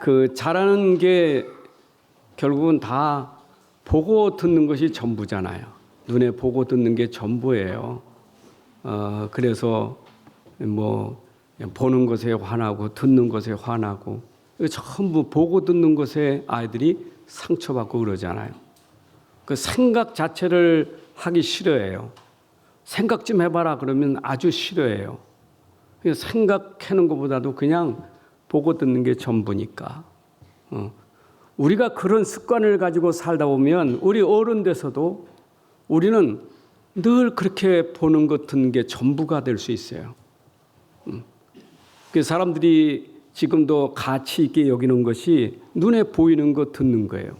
그 잘하는 게 결국은 다 보고 듣는 것이 전부잖아요. 눈에 보고 듣는 게 전부예요. 그래서 뭐 보는 것에 화나고 듣는 것에 화나고 전부 보고 듣는 것에 아이들이 상처받고 그러잖아요. 그 생각 자체를 하기 싫어해요. 생각 좀 해봐라 그러면 아주 싫어해요. 생각하는 것보다도 그냥 보고 듣는 게 전부니까. 우리가 그런 습관을 가지고 살다 보면 우리 어른 돼서도 우리는 늘 그렇게 보는 것 듣는 게 전부가 될 수 있어요. 그 사람들이 지금도 가치 있게 여기는 것이 눈에 보이는 것 듣는 거예요.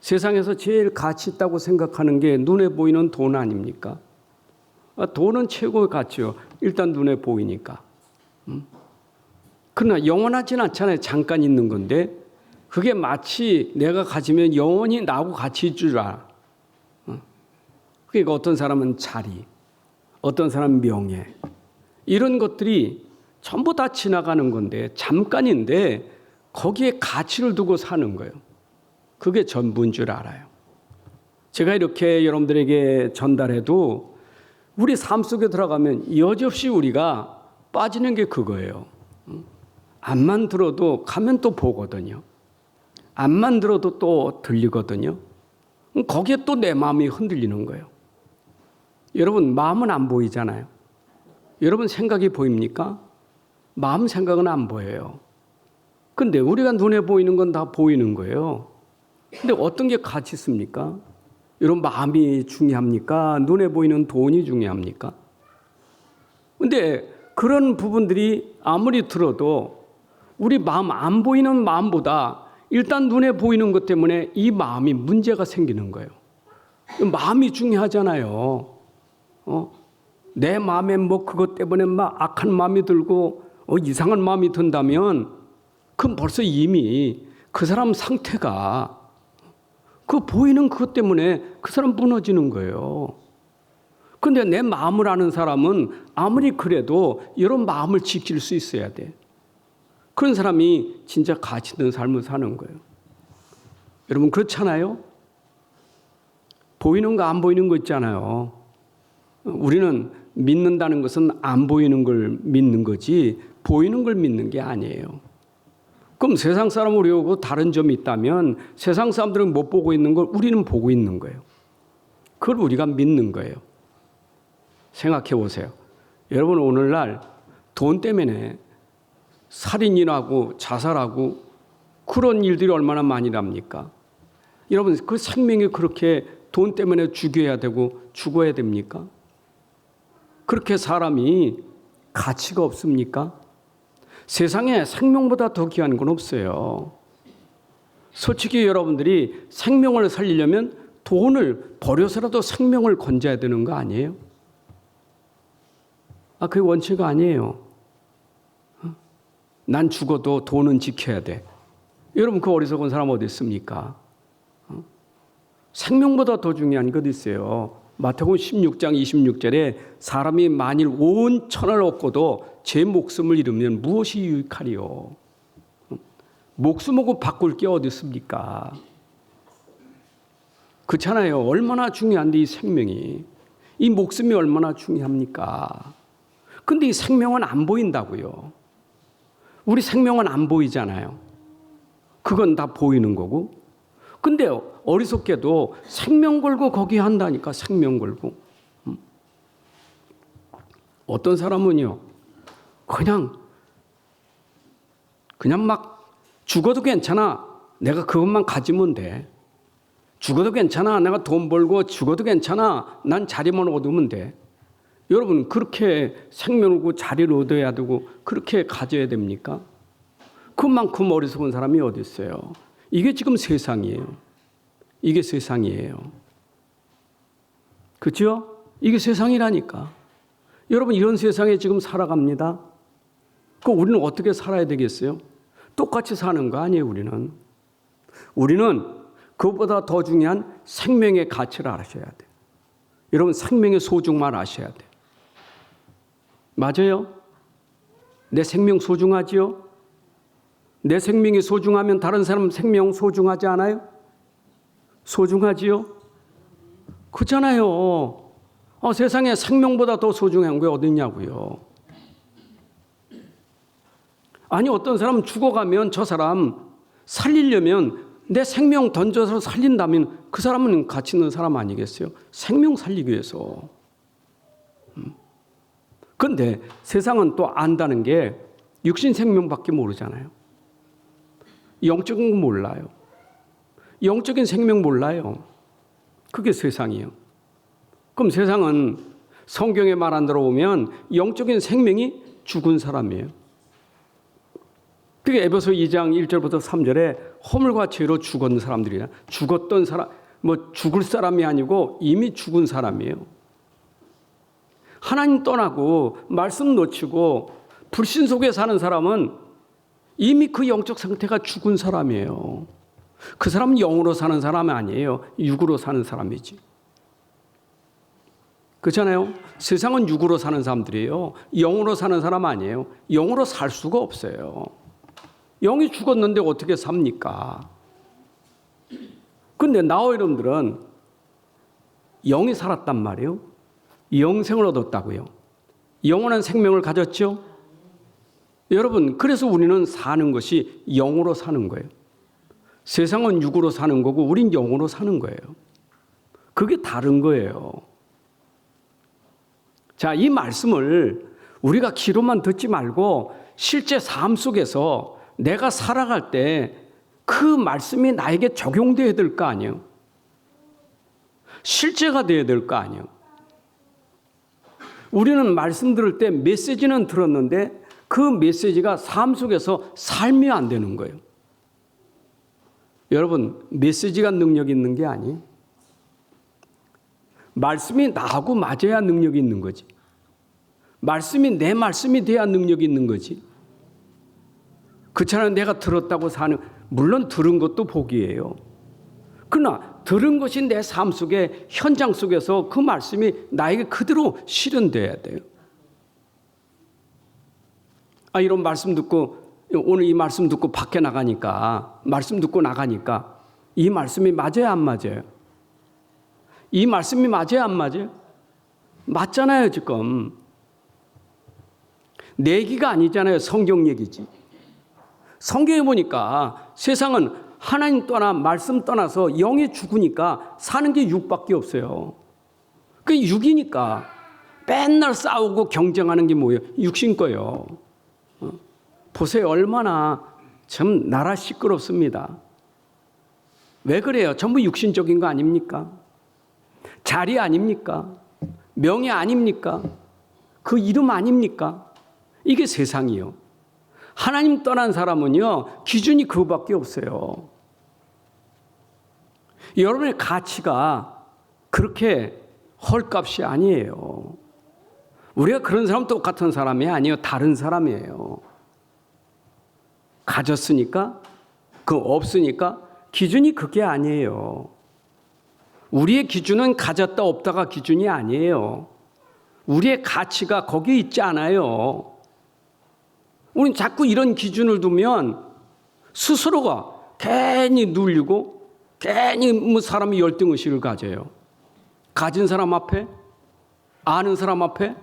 세상에서 제일 가치 있다고 생각하는 게 눈에 보이는 돈 아닙니까? 돈은 최고의 가치요. 일단 눈에 보이니까. 그러나 영원하진 않잖아요. 잠깐 있는 건데 그게 마치 내가 가지면 영원히 나하고 같이 있을 줄 알아. 그러니까 어떤 사람은 자리, 어떤 사람은 명예, 이런 것들이 전부 다 지나가는 건데 잠깐인데 거기에 가치를 두고 사는 거예요. 그게 전부인 줄 알아요. 제가 이렇게 여러분들에게 전달해도 우리 삶 속에 들어가면 여지없이 우리가 빠지는 게 그거예요. 앞만 들어도 가면 또 보거든요. 앞만 들어도 또 들리거든요. 거기에 또 내 마음이 흔들리는 거예요. 여러분 마음은 안 보이잖아요. 여러분 생각이 보입니까? 마음 생각은 안 보여요. 근데 우리가 눈에 보이는 건 다 보이는 거예요. 근데 어떤 게 가치 있습니까? 여러분 마음이 중요합니까? 눈에 보이는 돈이 중요합니까? 근데 그런 부분들이 아무리 들어도 우리 마음 안 보이는 마음보다 일단 눈에 보이는 것 때문에 이 마음이 문제가 생기는 거예요. 마음이 중요하잖아요. 내 마음에 뭐 그것 때문에 막 악한 마음이 들고 이상한 마음이 든다면 그럼 벌써 이미 그 사람 상태가 그 보이는 그것 때문에 그 사람 무너지는 거예요. 그런데 내 마음을 아는 사람은 아무리 그래도 이런 마음을 지킬 수 있어야 돼. 그런 사람이 진짜 가치 있는 삶을 사는 거예요. 여러분 그렇잖아요? 보이는 거 안 보이는 거 있잖아요. 우리는 믿는다는 것은 안 보이는 걸 믿는 거지 보이는 걸 믿는 게 아니에요. 그럼 세상 사람 우리하고 다른 점이 있다면 세상 사람들은 못 보고 있는 걸 우리는 보고 있는 거예요. 그걸 우리가 믿는 거예요. 생각해 보세요. 여러분 오늘날 돈 때문에 살인이라고 자살하고 그런 일들이 얼마나 많이 납니까? 여러분 그 생명이 그렇게 돈 때문에 죽여야 되고 죽어야 됩니까? 그렇게 사람이 가치가 없습니까? 세상에 생명보다 더 귀한 건 없어요. 솔직히 여러분들이 생명을 살리려면 돈을 버려서라도 생명을 건져야 되는 거 아니에요? 그게 원칙 아니에요. 난 죽어도 돈은 지켜야 돼. 여러분 그 어리석은 사람 어디 있습니까? 생명보다 더 중요한 것 있어요. 마태복음 16장 26절에 사람이 만일 온 천을 얻고도 제 목숨을 잃으면 무엇이 유익하리요? 목숨하고 바꿀 게 어디 있습니까? 그렇잖아요. 얼마나 중요한데 이 생명이. 이 목숨이 얼마나 중요합니까? 근데 이 생명은 안 보인다고요. 우리 생명은 안 보이잖아요. 그건 다 보이는 거고. 근데 어리석게도 생명 걸고 거기 한다니까 생명 걸고. 어떤 사람은요. 그냥 막 죽어도 괜찮아. 내가 그것만 가지면 돼. 죽어도 괜찮아. 내가 돈 벌고 죽어도 괜찮아. 난 자리만 얻으면 돼. 여러분 그렇게 생명을 얻고 자리를 얻어야 되고 그렇게 가져야 됩니까? 그만큼 어리석은 사람이 어디 있어요? 이게 지금 세상이에요. 이게 세상이에요. 그렇죠? 이게 세상이라니까. 여러분 이런 세상에 지금 살아갑니다. 우리는 어떻게 살아야 되겠어요? 똑같이 사는 거 아니에요, 우리는. 우리는 그것보다 더 중요한 생명의 가치를 아셔야 돼요. 여러분 생명의 소중만 아셔야 돼요. 맞아요? 내 생명 소중하지요? 내 생명이 소중하면 다른 사람 생명 소중하지 않아요? 소중하지요? 그렇잖아요. 세상에 생명보다 더 소중한 게 어디 있냐고요. 아니 어떤 사람 죽어가면 저 사람 살리려면 내 생명 던져서 살린다면 그 사람은 가치 있는 사람 아니겠어요? 생명 살리기 위해서. 그런데 세상은 또 안다는 게 육신 생명밖에 모르잖아요. 영적인 거 몰라요. 영적인 생명 몰라요. 그게 세상이에요. 그럼 세상은 성경에 말한 대로 보면 영적인 생명이 죽은 사람이에요. 그게 에베소 2장 1절부터 3절에 허물과 죄로 죽은 사람들이야. 죽었던 사람, 죽을 사람이 아니고 이미 죽은 사람이에요. 하나님 떠나고 말씀 놓치고 불신 속에 사는 사람은 이미 그 영적 상태가 죽은 사람이에요. 그 사람은 영으로 사는 사람이 아니에요. 육으로 사는 사람이지. 그렇잖아요. 세상은 육으로 사는 사람들이에요. 영으로 사는 사람 아니에요. 영으로 살 수가 없어요. 영이 죽었는데 어떻게 삽니까? 근데 나와 여러분들은 영이 살았단 말이에요. 영생을 얻었다고요. 영원한 생명을 가졌죠. 여러분, 그래서 우리는 사는 것이 영으로 사는 거예요. 세상은 육으로 사는 거고 우린 영으로 사는 거예요. 그게 다른 거예요. 자, 이 말씀을 우리가 귀로만 듣지 말고 실제 삶 속에서 내가 살아갈 때 그 말씀이 나에게 적용돼야 될 거 아니에요. 실제가 돼야 될 거 아니에요. 우리는 말씀 들을 때 메시지는 들었는데 그 메시지가 삶 속에서 삶이 안 되는 거예요. 여러분, 메시지가 능력 있는 게 아니에요. 말씀이 나하고 맞아야 능력이 있는 거지. 말씀이 내 말씀이 돼야 능력이 있는 거지. 그렇잖아요. 내가 들었다고 사는, 물론 들은 것도 복이에요. 그러나 들은 것이 내 삶 속에 현장 속에서 그 말씀이 나에게 그대로 실현돼야 돼요. 이런 말씀 듣고 오늘 이 말씀 듣고 밖에 나가니까 말씀 듣고 나가니까 이 말씀이 맞아요, 안 맞아요? 이 말씀이 맞아요, 안 맞아요? 맞잖아요, 지금. 내 얘기가 아니잖아요. 성경 얘기지. 성경에 보니까 세상은 하나님 떠나 말씀 떠나서 영이 죽으니까 사는 게 육밖에 없어요. 그 육이니까 맨날 싸우고 경쟁하는 게 뭐예요? 육신 거예요. 보세요. 얼마나 참 나라 시끄럽습니다. 왜 그래요? 전부 육신적인 거 아닙니까? 자리 아닙니까? 명예 아닙니까? 그 이름 아닙니까? 이게 세상이요. 하나님 떠난 사람은요, 기준이 그거밖에 없어요. 여러분의 가치가 그렇게 헐값이 아니에요. 우리가 그런 사람 똑같은 사람이 아니에요. 다른 사람이에요. 가졌으니까, 그 없으니까 기준이 그게 아니에요. 우리의 기준은 가졌다 없다가 기준이 아니에요. 우리의 가치가 거기에 있지 않아요. 우리는 자꾸 이런 기준을 두면 스스로가 괜히 눌리고 괜히 사람이 열등의식을 가져요. 가진 사람 앞에, 아는 사람 앞에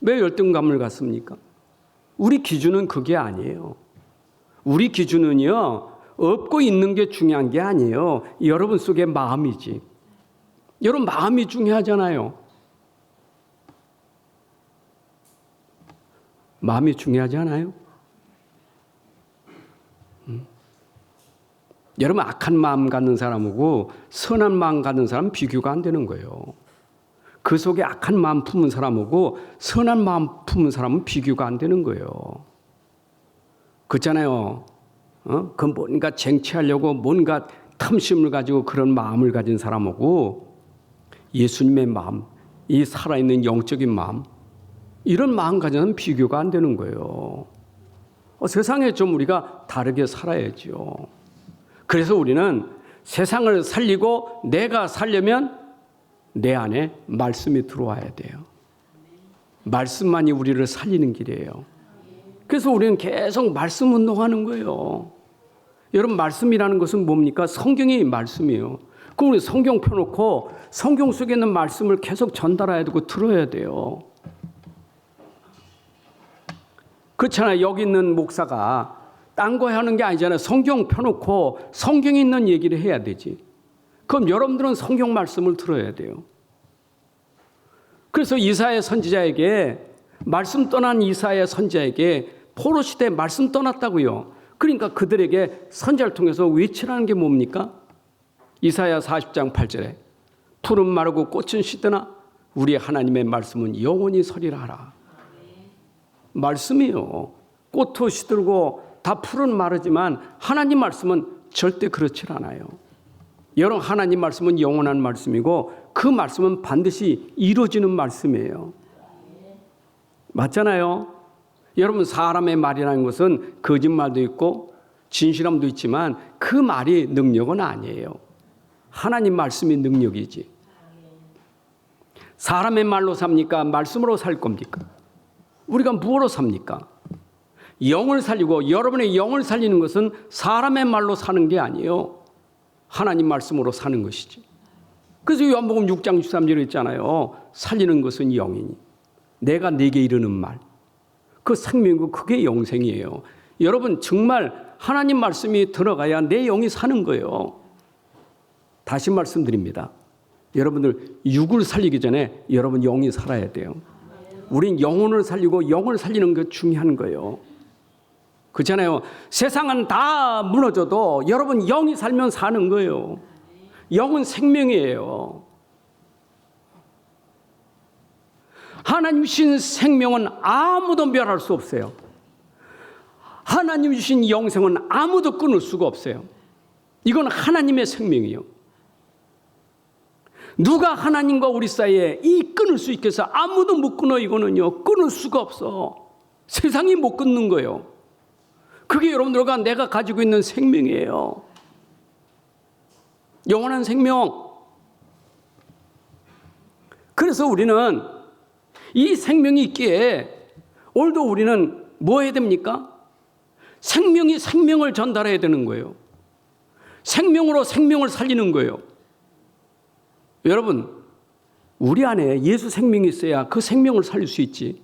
왜 열등감을 갖습니까? 우리 기준은 그게 아니에요. 우리 기준은요, 없고 있는 게 중요한 게 아니에요. 여러분 속의 마음이지. 여러분 마음이 중요하잖아요. 마음이 중요하지 않아요? 여러분 악한 마음 갖는 사람하고 선한 마음 갖는 사람 비교가 안 되는 거예요. 그 속에 악한 마음 품은 사람하고 선한 마음 품은 사람은 비교가 안 되는 거예요. 그렇잖아요. 그 뭔가 쟁취하려고 뭔가 탐심을 가지고 그런 마음을 가진 사람하고 예수님의 마음, 이 살아있는 영적인 마음, 이런 마음 가지는 비교가 안 되는 거예요. 세상에 좀 우리가 다르게 살아야죠. 그래서 우리는 세상을 살리고 내가 살려면 내 안에 말씀이 들어와야 돼요. 말씀만이 우리를 살리는 길이에요. 그래서 우리는 계속 말씀 운동하는 거예요. 여러분, 말씀이라는 것은 뭡니까? 성경이 말씀이에요. 그럼 우리 성경 펴놓고 성경 속에 있는 말씀을 계속 전달해야 되고 들어야 돼요. 그렇잖아요. 여기 있는 목사가 딴 거 하는 게 아니잖아요. 성경 펴놓고 성경에 있는 얘기를 해야 되지. 그럼 여러분들은 성경 말씀을 들어야 돼요. 그래서 이사야 선지자에게, 말씀 떠난 이사야 선지자에게 포로 시대에 말씀 떠났다고요. 그러니까 그들에게 선지자를 통해서 외치라는 게 뭡니까? 이사야 40장 8절에 푸른 마르고 꽃은 시드나 우리 하나님의 말씀은 영원히 서리라 하라. 말씀이요. 꽃도 시들고 다 푸른 마르지만 하나님 말씀은 절대 그렇지 않아요. 여러분, 하나님 말씀은 영원한 말씀이고 그 말씀은 반드시 이루어지는 말씀이에요. 맞잖아요. 여러분, 사람의 말이라는 것은 거짓말도 있고 진실함도 있지만 그 말이 능력은 아니에요. 하나님 말씀이 능력이지. 사람의 말로 삽니까? 말씀으로 살 겁니까? 우리가 무엇으로 삽니까? 영을 살리고, 여러분의 영을 살리는 것은 사람의 말로 사는 게 아니에요. 하나님 말씀으로 사는 것이지. 그래서 요한복음 6장 13절에 있잖아요. 살리는 것은 영이니 내가 네게 이르는 말, 그 생명이고 그게 영생이에요. 여러분, 정말 하나님 말씀이 들어가야 내 영이 사는 거예요. 다시 말씀드립니다. 여러분들, 육을 살리기 전에 여러분 영이 살아야 돼요. 우린 영혼을 살리고 영을 살리는 게 중요한 거예요. 그렇잖아요. 세상은 다 무너져도 여러분 영이 살면 사는 거예요. 영은 생명이에요. 하나님 주신 생명은 아무도 멸할 수 없어요. 하나님 주신 영생은 아무도 끊을 수가 없어요. 이건 하나님의 생명이에요. 누가 하나님과 우리 사이에 이 끊을 수 있겠어? 아무도 못 끊어. 이거는요, 끊을 수가 없어. 세상이 못 끊는 거예요. 그게 여러분들과 내가 가지고 있는 생명이에요. 영원한 생명. 그래서 우리는 이 생명이 있기에 오늘도 우리는 뭐 해야 됩니까? 생명이 생명을 전달해야 되는 거예요. 생명으로 생명을 살리는 거예요. 여러분, 우리 안에 예수 생명이 있어야 그 생명을 살릴 수 있지.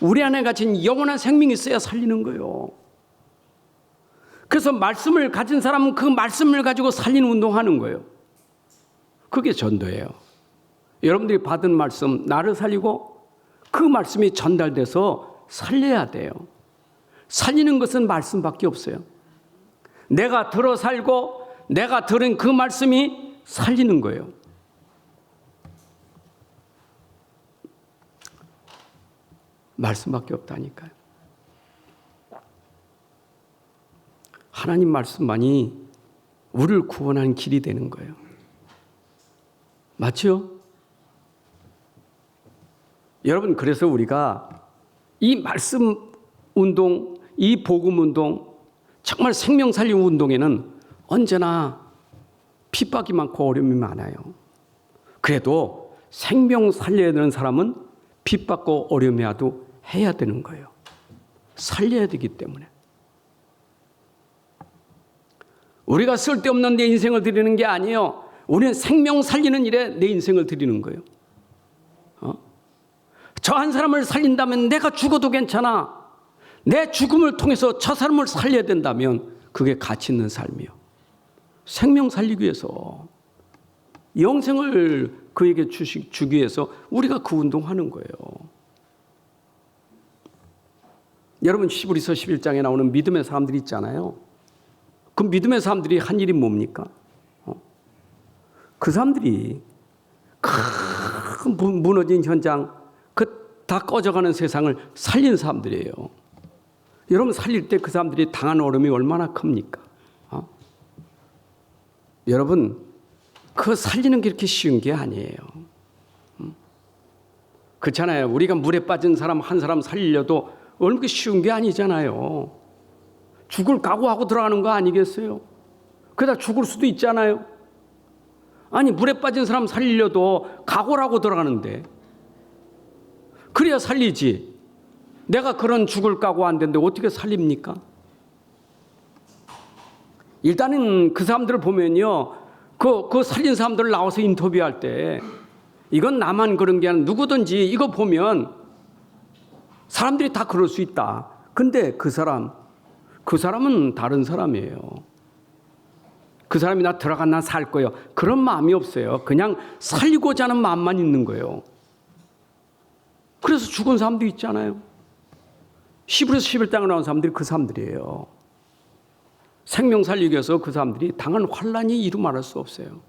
우리 안에 갇힌 영원한 생명이 있어야 살리는 거예요. 그래서 말씀을 가진 사람은 그 말씀을 가지고 살리는 운동하는 거예요. 그게 전도예요. 여러분들이 받은 말씀, 나를 살리고 그 말씀이 전달돼서 살려야 돼요. 살리는 것은 말씀밖에 없어요. 내가 들어 살고 내가 들은 그 말씀이 살리는 거예요. 말씀밖에 없다니까요. 하나님 말씀만이 우리를 구원하는 길이 되는 거예요. 맞죠? 여러분, 그래서 우리가 이 말씀 운동, 이 복음 운동, 정말 생명 살리는 운동에는 언제나 핍박이 많고 어려움이 많아요. 그래도 생명 살려야 되는 사람은 핍박고 어려움이라도 해야 되는 거예요. 살려야 되기 때문에. 우리가 쓸데없는 내 인생을 드리는 게 아니에요. 우리는 생명 살리는 일에 내 인생을 드리는 거예요. 저 한 사람을 살린다면 내가 죽어도 괜찮아. 내 죽음을 통해서 저 사람을 살려야 된다면 그게 가치 있는 삶이에요. 생명 살리기 위해서, 영생을 그에게 주기 위해서 우리가 그 운동하는 거예요. 여러분, 히브리서 11장에 나오는 믿음의 사람들이 있잖아요. 그 믿음의 사람들이 한 일이 뭡니까? 그 사람들이 큰 무너진 현장, 그 다 꺼져가는 세상을 살린 사람들이에요. 여러분, 살릴 때 그 사람들이 당한 어려움이 얼마나 큽니까? 여러분, 그 살리는 게 이렇게 쉬운 게 아니에요. 그렇잖아요. 우리가 물에 빠진 사람 한 사람 살리려도 얼마나 쉬운 게 아니잖아요. 죽을 각오하고 들어가는 거 아니겠어요? 그러다 죽을 수도 있잖아요. 아니, 물에 빠진 사람 살리려도 각오를 하고 들어가는데, 그래야 살리지. 내가 그런 죽을 각오 안 되는데 어떻게 살립니까? 일단은 그 사람들을 보면요, 그 살린 사람들 나와서 인터뷰할 때 이건 나만 그런 게 아니라 누구든지 이거 보면 사람들이 다 그럴 수 있다. 근데 그 사람은 다른 사람이에요. 그 사람이 나 들어갔나 살 거예요. 그런 마음이 없어요. 그냥 살리고자 하는 마음만 있는 거예요. 그래서 죽은 사람도 있잖아요. 히브리서 11장에 나온 사람들이 그 사람들이에요. 생명 살리기 위해서 그 사람들이 당한 환난이 이루 말할 수 없어요.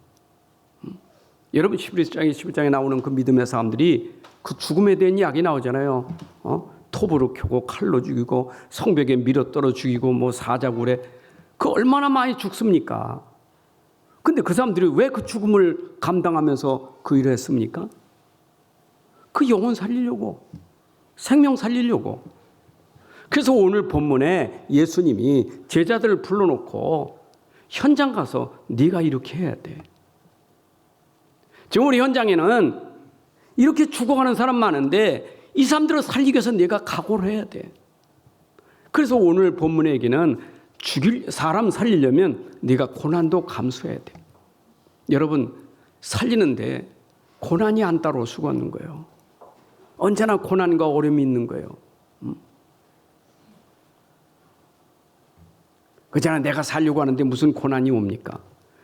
여러분 히브리서 11장에 나오는 그 믿음의 사람들이 그 죽음에 대한 이야기 나오잖아요. 톱으로 켜고 칼로 죽이고 성벽에 밀어떨어 죽이고 뭐 사자굴에 그 얼마나 많이 죽습니까? 근데 그 사람들이 왜 그 죽음을 감당하면서 그 일을 했습니까? 그 영혼 살리려고, 생명 살리려고. 그래서 오늘 본문에 예수님이 제자들을 불러놓고 현장 가서 네가 이렇게 해야 돼. 지금 우리 현장에는 이렇게 죽어가는 사람 많은데 이 사람들을 살리기 위해서 네가 각오를 해야 돼. 그래서 오늘 본문의 얘기는 사람 살리려면 네가 고난도 감수해야 돼. 여러분 살리는데 고난이 안 따라올 수가 없는 거예요. 언제나 고난과 어려움이 있는 거예요. 그잖아 내가 살려고 하는데 무슨 고난이 옵니까?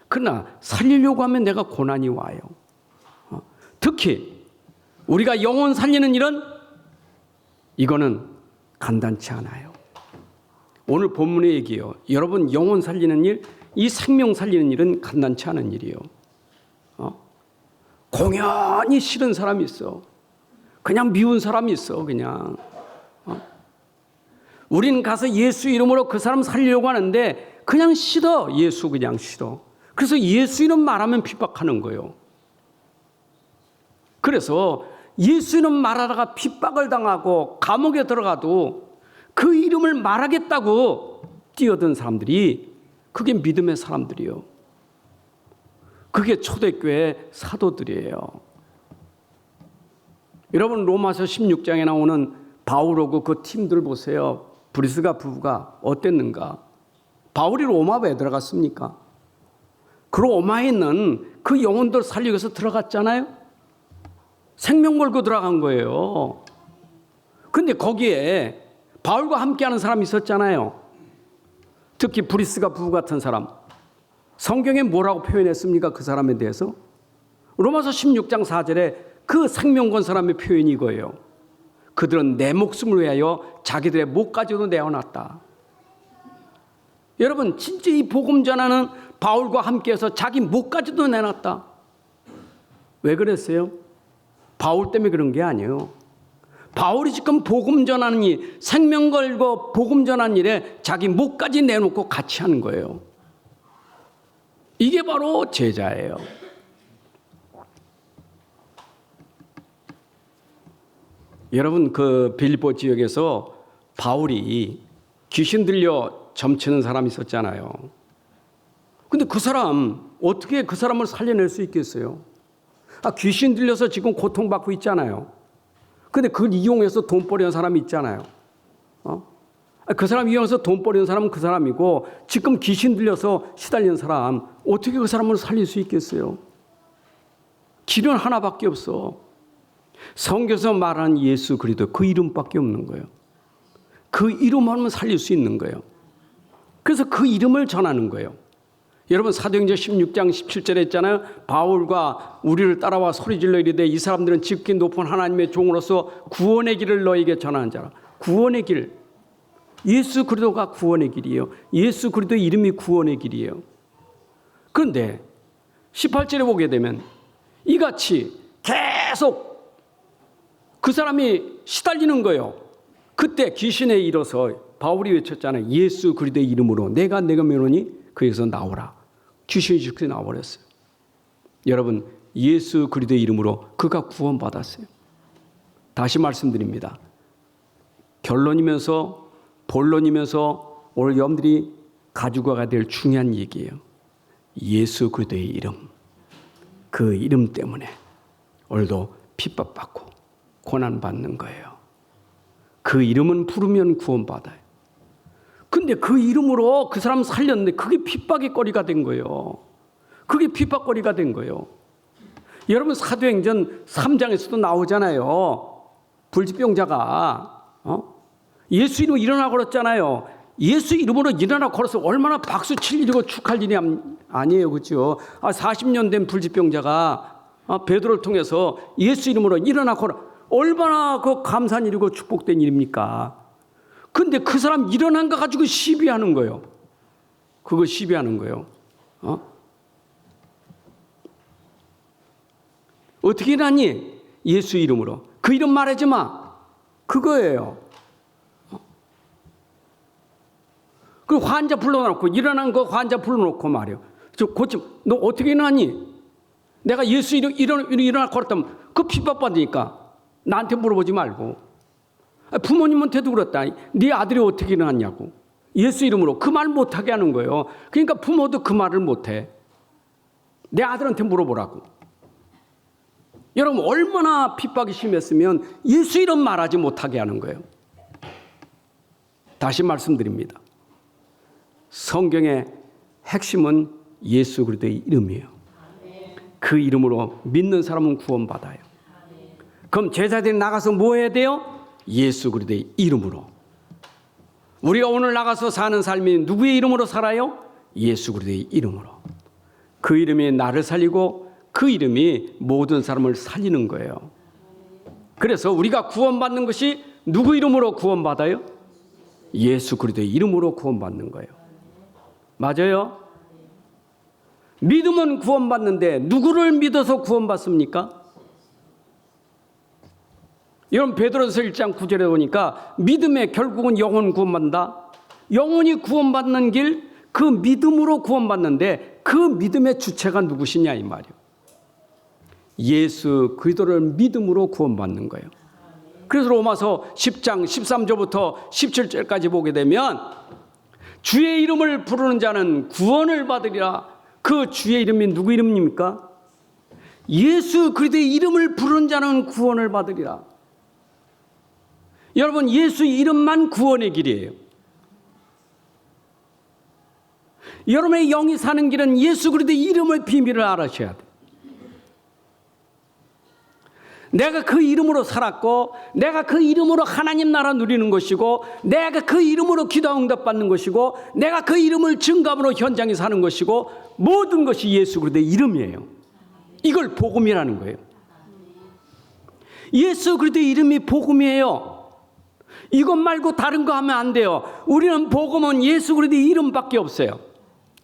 그러나 살리려고 하면 내가 고난이 와요. 특히 우리가 영혼 살리는 일은 이거는 간단치 않아요. 오늘 본문의 얘기예요. 여러분 영혼 살리는 일, 이 생명 살리는 일은 간단치 않은 일이에요. 공연히 싫은 사람이 있어. 그냥 미운 사람이 있어. 그냥 우리는 가서 예수 이름으로 그 사람 살리려고 하는데 그냥 싫어. 예수 그냥 싫어. 그래서 예수 이름 말하면 핍박하는 거예요. 그래서 예수 이름 말하다가 핍박을 당하고 감옥에 들어가도 그 이름을 말하겠다고 뛰어든 사람들이 그게 믿음의 사람들이에요. 그게 초대교회 사도들이에요. 여러분 로마서 16장에 나오는 바울하고 그 팀들 보세요. 브리스가 부부가 어땠는가? 바울이 로마 왜 들어갔습니까? 그 로마에 있는 그 영혼들 살리기 위해서 들어갔잖아요. 생명 걸고 들어간 거예요. 근데 거기에 바울과 함께하는 사람이 있었잖아요. 특히 브리스가 부부 같은 사람. 성경에 뭐라고 표현했습니까? 그 사람에 대해서? 로마서 16장 4절에 그 생명 건 사람의 표현이 이거예요. 그들은 내 목숨을 위하여 자기들의 목까지도 내어놨다. 여러분 진짜 이 복음 전하는 바울과 함께해서 자기 목까지도 내놨다. 왜 그랬어요? 바울 때문에 그런 게 아니에요. 바울이 지금 복음 전하는 일, 생명 걸고 복음 전하는 일에 자기 목까지 내놓고 같이 하는 거예요. 이게 바로 제자예요. 여러분 그 빌립보 지역에서 바울이 귀신 들려 점치는 사람이 있었잖아요. 근데 그 사람 어떻게 그 사람을 살려낼 수 있겠어요? 귀신 들려서 지금 고통받고 있잖아요. 근데 그걸 이용해서 돈 벌이는 사람이 있잖아요. 그 사람 이용해서 돈 벌이는 사람은 그 사람이고 지금 귀신 들려서 시달리는 사람 어떻게 그 사람을 살릴 수 있겠어요? 길은 하나밖에 없어. 성경에서 말하는 예수 그리스도 그 이름밖에 없는 거예요. 그 이름만으로 살릴 수 있는 거예요. 그래서 그 이름을 전하는 거예요. 여러분 사도행전 16장 17절에 있잖아요. 바울과 우리를 따라와 소리질러 이르되 이 사람들은 지극히 높은 하나님의 종으로서 구원의 길을 너에게 전하는 자라. 구원의 길. 예수 그리스도가 구원의 길이에요. 예수 그리스도 이름이 구원의 길이에요. 그런데 18절에 보게 되면 이같이 계속 그 사람이 시달리는 거예요. 그때 귀신에 일어서 바울이 외쳤잖아요. 예수 그리스도의 이름으로 내가 명하노니 그에서 나오라. 귀신이 즉시 나와버렸어요. 여러분 예수 그리스도의 이름으로 그가 구원받았어요. 다시 말씀드립니다. 결론이면서 본론이면서 오늘 여러분들이 가지고 가야 될 중요한 얘기예요. 예수 그리스도의 이름. 그 이름 때문에 오늘도 핍박받고 고난받는 거예요. 그 그 이름은 부르면 구원받아요. 근데 그 이름으로 그 사람 살렸는데 그게 핍박의 거리가 된 거예요. 그게 핍박거리가 된 거예요. 여러분 사도행전 3장에서도 나오잖아요. 불치병자가 예수 이름으로 일어나 걸었잖아요. 예수 이름으로 일어나 걸어서 얼마나 박수 칠 일이고 축할 일이 아니에요. 그렇죠? 40년 된 불치병자가 베드로를 통해서 예수 이름으로 일어나 걸어 얼마나 그 감사한 일이고 축복된 일입니까? 근데 그 사람 일어난 거 가지고 시비하는 거예요. 그거 시비하는 거예요. 어떻게 일어났니? 예수 이름으로. 그 이름 말하지 마. 그거예요. 그 환자 불러놓고 일어난 거 환자 불러놓고 말이요. 저 고침 너 어떻게 일어났니? 내가 예수 이름 일어나 걸었다면 그 핍박받으니까 나한테 물어보지 말고 부모님한테도 그랬다. 네 아들이 어떻게 일어났냐고. 예수 이름으로 그 말 못하게 하는 거예요. 그러니까 부모도 그 말을 못해. 내 아들한테 물어보라고. 여러분 얼마나 핍박이 심했으면 예수 이름 말하지 못하게 하는 거예요. 다시 말씀드립니다. 성경의 핵심은 예수 그리스도의 이름이에요. 그 이름으로 믿는 사람은 구원받아요. 그럼 제자들이 나가서 뭐 해야 돼요? 예수 그리스도의 이름으로. 우리가 오늘 나가서 사는 삶이 누구의 이름으로 살아요? 예수 그리스도의 이름으로. 그 이름이 나를 살리고 그 이름이 모든 사람을 살리는 거예요. 그래서 우리가 구원받는 것이 누구 이름으로 구원받아요? 예수 그리스도의 이름으로 구원받는 거예요. 맞아요? 믿음은 구원받는데 누구를 믿어서 구원받습니까? 여러분 베드로서 1장 9절에 보니까 믿음에 결국은 영혼 구원받는다. 영혼이 구원받는 길, 그 믿음으로 구원받는데 그 믿음의 주체가 누구시냐 이 말이에요. 예수 그리스도를 믿음으로 구원받는 거예요. 그래서 로마서 10장 13절부터 17절까지 보게 되면 주의 이름을 부르는 자는 구원을 받으리라. 그 주의 이름이 누구 이름입니까? 예수 그리스도의 이름을 부르는 자는 구원을 받으리라. 여러분 예수 이름만 구원의 길이에요. 여러분의 영이 사는 길은 예수 그리스도의 이름의 비밀을 알아셔야 돼요. 내가 그 이름으로 살았고 내가 그 이름으로 하나님 나라 누리는 것이고 내가 그 이름으로 기도 응답 받는 것이고 내가 그 이름을 증감으로 현장에 사는 것이고 모든 것이 예수 그리스도의 이름이에요. 이걸 복음이라는 거예요. 예수 그리스도의 이름이 복음이에요. 이것 말고 다른 거 하면 안 돼요. 우리는 복음은 예수 그리스도의 이름밖에 없어요.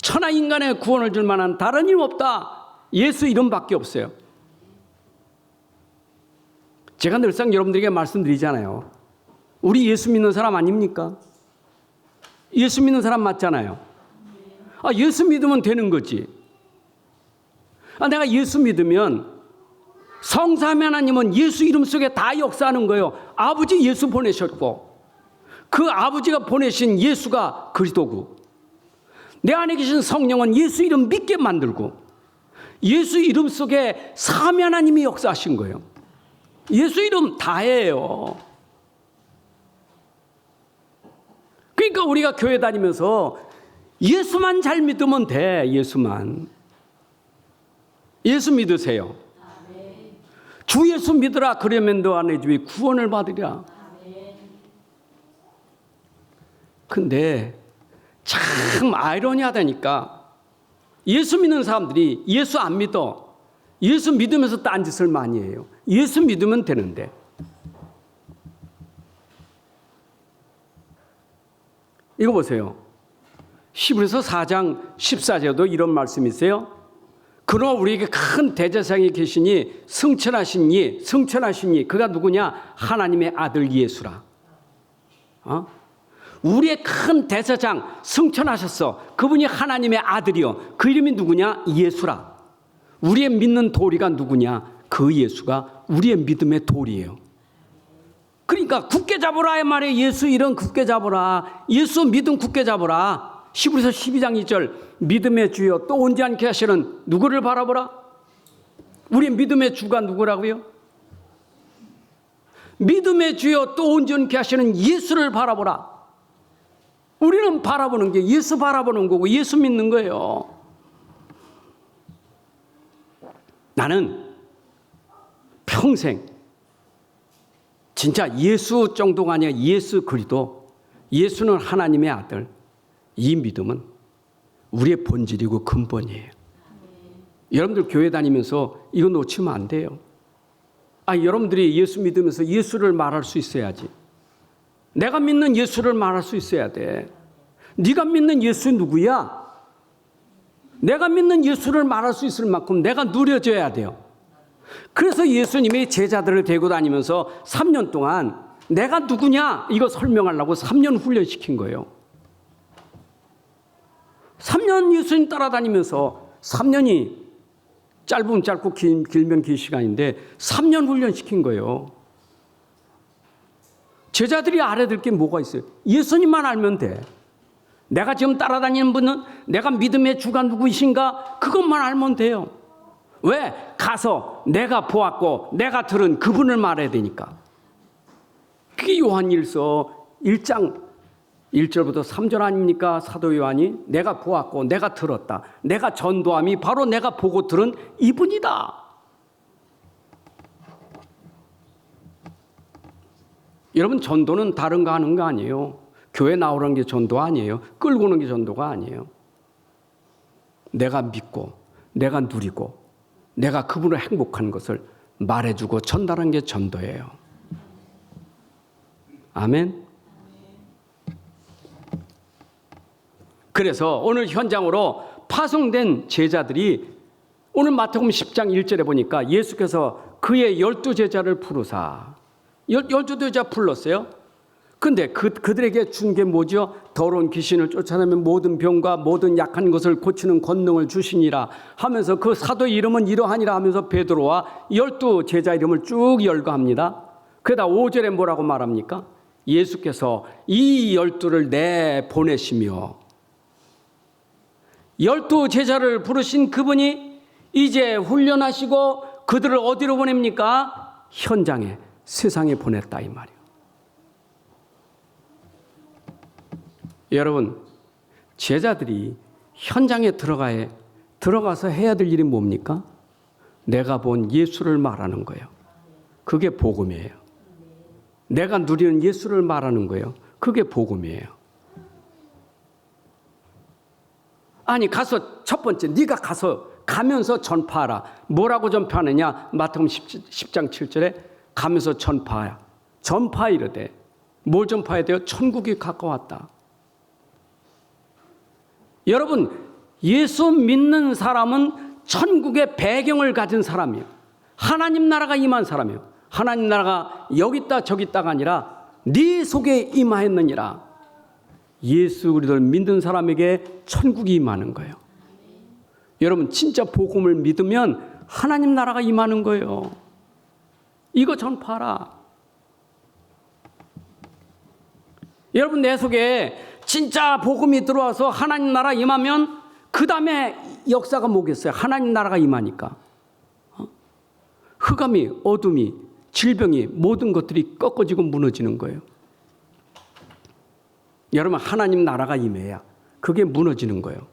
천하 인간의 구원을 줄 만한 다른 이름 없다. 예수 이름밖에 없어요. 제가 늘상 여러분들에게 말씀드리잖아요. 우리 예수 믿는 사람 아닙니까? 예수 믿는 사람 맞잖아요. 예수 믿으면 되는 거지. 내가 예수 믿으면 성삼위 하나님은 예수 이름 속에 다 역사하는 거예요. 아버지 예수 보내셨고 그 아버지가 보내신 예수가 그리스도고 내 안에 계신 성령은 예수 이름 믿게 만들고 예수 이름 속에 삼위 하나님이 역사하신 거예요. 예수 이름 다예요. 그러니까 우리가 교회 다니면서 예수만 잘 믿으면 돼. 예수만. 예수 믿으세요. 주 예수 믿으라. 그러면 너 안에 주의 구원을 받으리라. 근데 참 아이러니하다니까. 예수 믿는 사람들이 예수 안 믿어. 예수 믿으면서 딴짓을 많이 해요. 예수 믿으면 되는데. 이거 보세요. 히브리서 4장 14절도 이런 말씀이 있어요. 그러나 우리에게 큰 대제사장이 계시니 승천하신 이 그가 누구냐? 하나님의 아들 예수라. 우리의 큰 대제사장 승천하셨어. 그분이 하나님의 아들이요. 그 이름이 누구냐? 예수라. 우리의 믿는 도리가 누구냐? 그 예수가 우리의 믿음의 도리예요. 그러니까 굳게 잡으라 이 말이에요. 예수 이름 굳게 잡으라. 예수 믿음 굳게 잡으라. 히브리서 12장 2절 믿음의 주여 또 온지 않게 하시는 누구를 바라보라? 우리의 믿음의 주가 누구라고요? 믿음의 주여 또 온전케 하시는 예수를 바라보라. 우리는 바라보는 게 예수 바라보는 거고 예수 믿는 거예요. 나는 평생 진짜 예수 정도가 아니라 예수 그리스도, 예수는 하나님의 아들, 이 믿음은 우리의 본질이고 근본이에요. 여러분들 교회 다니면서 이거 놓치면 안 돼요. 여러분들이 예수 믿으면서 예수를 말할 수 있어야지. 내가 믿는 예수를 말할 수 있어야 돼. 네가 믿는 예수 누구야? 내가 믿는 예수를 말할 수 있을 만큼 내가 누려져야 돼요. 그래서 예수님이 제자들을 데리고 다니면서 3년 동안 내가 누구냐 이거 설명하려고 3년 훈련시킨 거예요. 3년 예수님 따라다니면서 3년이 짧으면 짧고 길면 긴 시간인데 3년 훈련시킨 거예요. 제자들이 알아들 게 뭐가 있어요? 예수님만 알면 돼. 내가 지금 따라다니는 분은 내가 믿음의 주가 누구이신가 그것만 알면 돼요. 왜? 가서 내가 보았고 내가 들은 그분을 말해야 되니까. 그게 요한일서 1장 1절부터 3절 아닙니까? 사도 요한이 내가 보았고 내가 들었다. 내가 전도함이 바로 내가 보고 들은 이분이다. 여러분 전도는 다른 거 하는 거 아니에요. 교회 나오라는 게 전도 아니에요. 끌고 오는 게 전도가 아니에요. 내가 믿고 내가 누리고 내가 그분을 행복한 것을 말해주고 전달한 게 전도예요. 아멘. 그래서 오늘 현장으로 파송된 제자들이 오늘 마태복음 10장 1절에 보니까 예수께서 그의 12제자를 부르사 12제자 불렀어요. 근데 그들에게 준 게 뭐죠? 더러운 귀신을 쫓아내면 모든 병과 모든 약한 것을 고치는 권능을 주시니라 하면서 그 사도의 이름은 이러하니라 하면서 베드로와 12제자 이름을 쭉 열거합니다. 그러다 5절에 뭐라고 말합니까? 예수께서 이 12를 내보내시며 12제자를 부르신 그분이 이제 훈련하시고 그들을 어디로 보냅니까? 현장에, 세상에 보냈다 이 말이에요. 여러분, 제자들이 현장에 들어가서 해야 될 일이 뭡니까? 내가 본 예수를 말하는 거예요. 그게 복음이에요. 내가 누리는 예수를 말하는 거예요. 그게 복음이에요. 아니 가서 첫 번째 네가 가면서 전파하라. 뭐라고 전파하느냐? 마태복음 10장 7절에 가면서 전파하라. 전파 이르되 뭘 전파해야 돼요? 천국이 가까웠다. 여러분 예수 믿는 사람은 천국의 배경을 가진 사람이에요. 하나님 나라가 임한 사람이에요. 하나님 나라가 여기 있다 저기 있다가 아니라 네 속에 임하였느니라. 예수 그리스도를 믿는 사람에게 천국이 임하는 거예요. 여러분 진짜 복음을 믿으면 하나님 나라가 임하는 거예요. 이거 전파하라. 여러분 내 속에 진짜 복음이 들어와서 하나님 나라 임하면 그 다음에 역사가 뭐겠어요? 하나님 나라가 임하니까 흑암이 어둠이 질병이 모든 것들이 꺾어지고 무너지는 거예요. 여러분 하나님 나라가 임해야 그게 무너지는 거예요.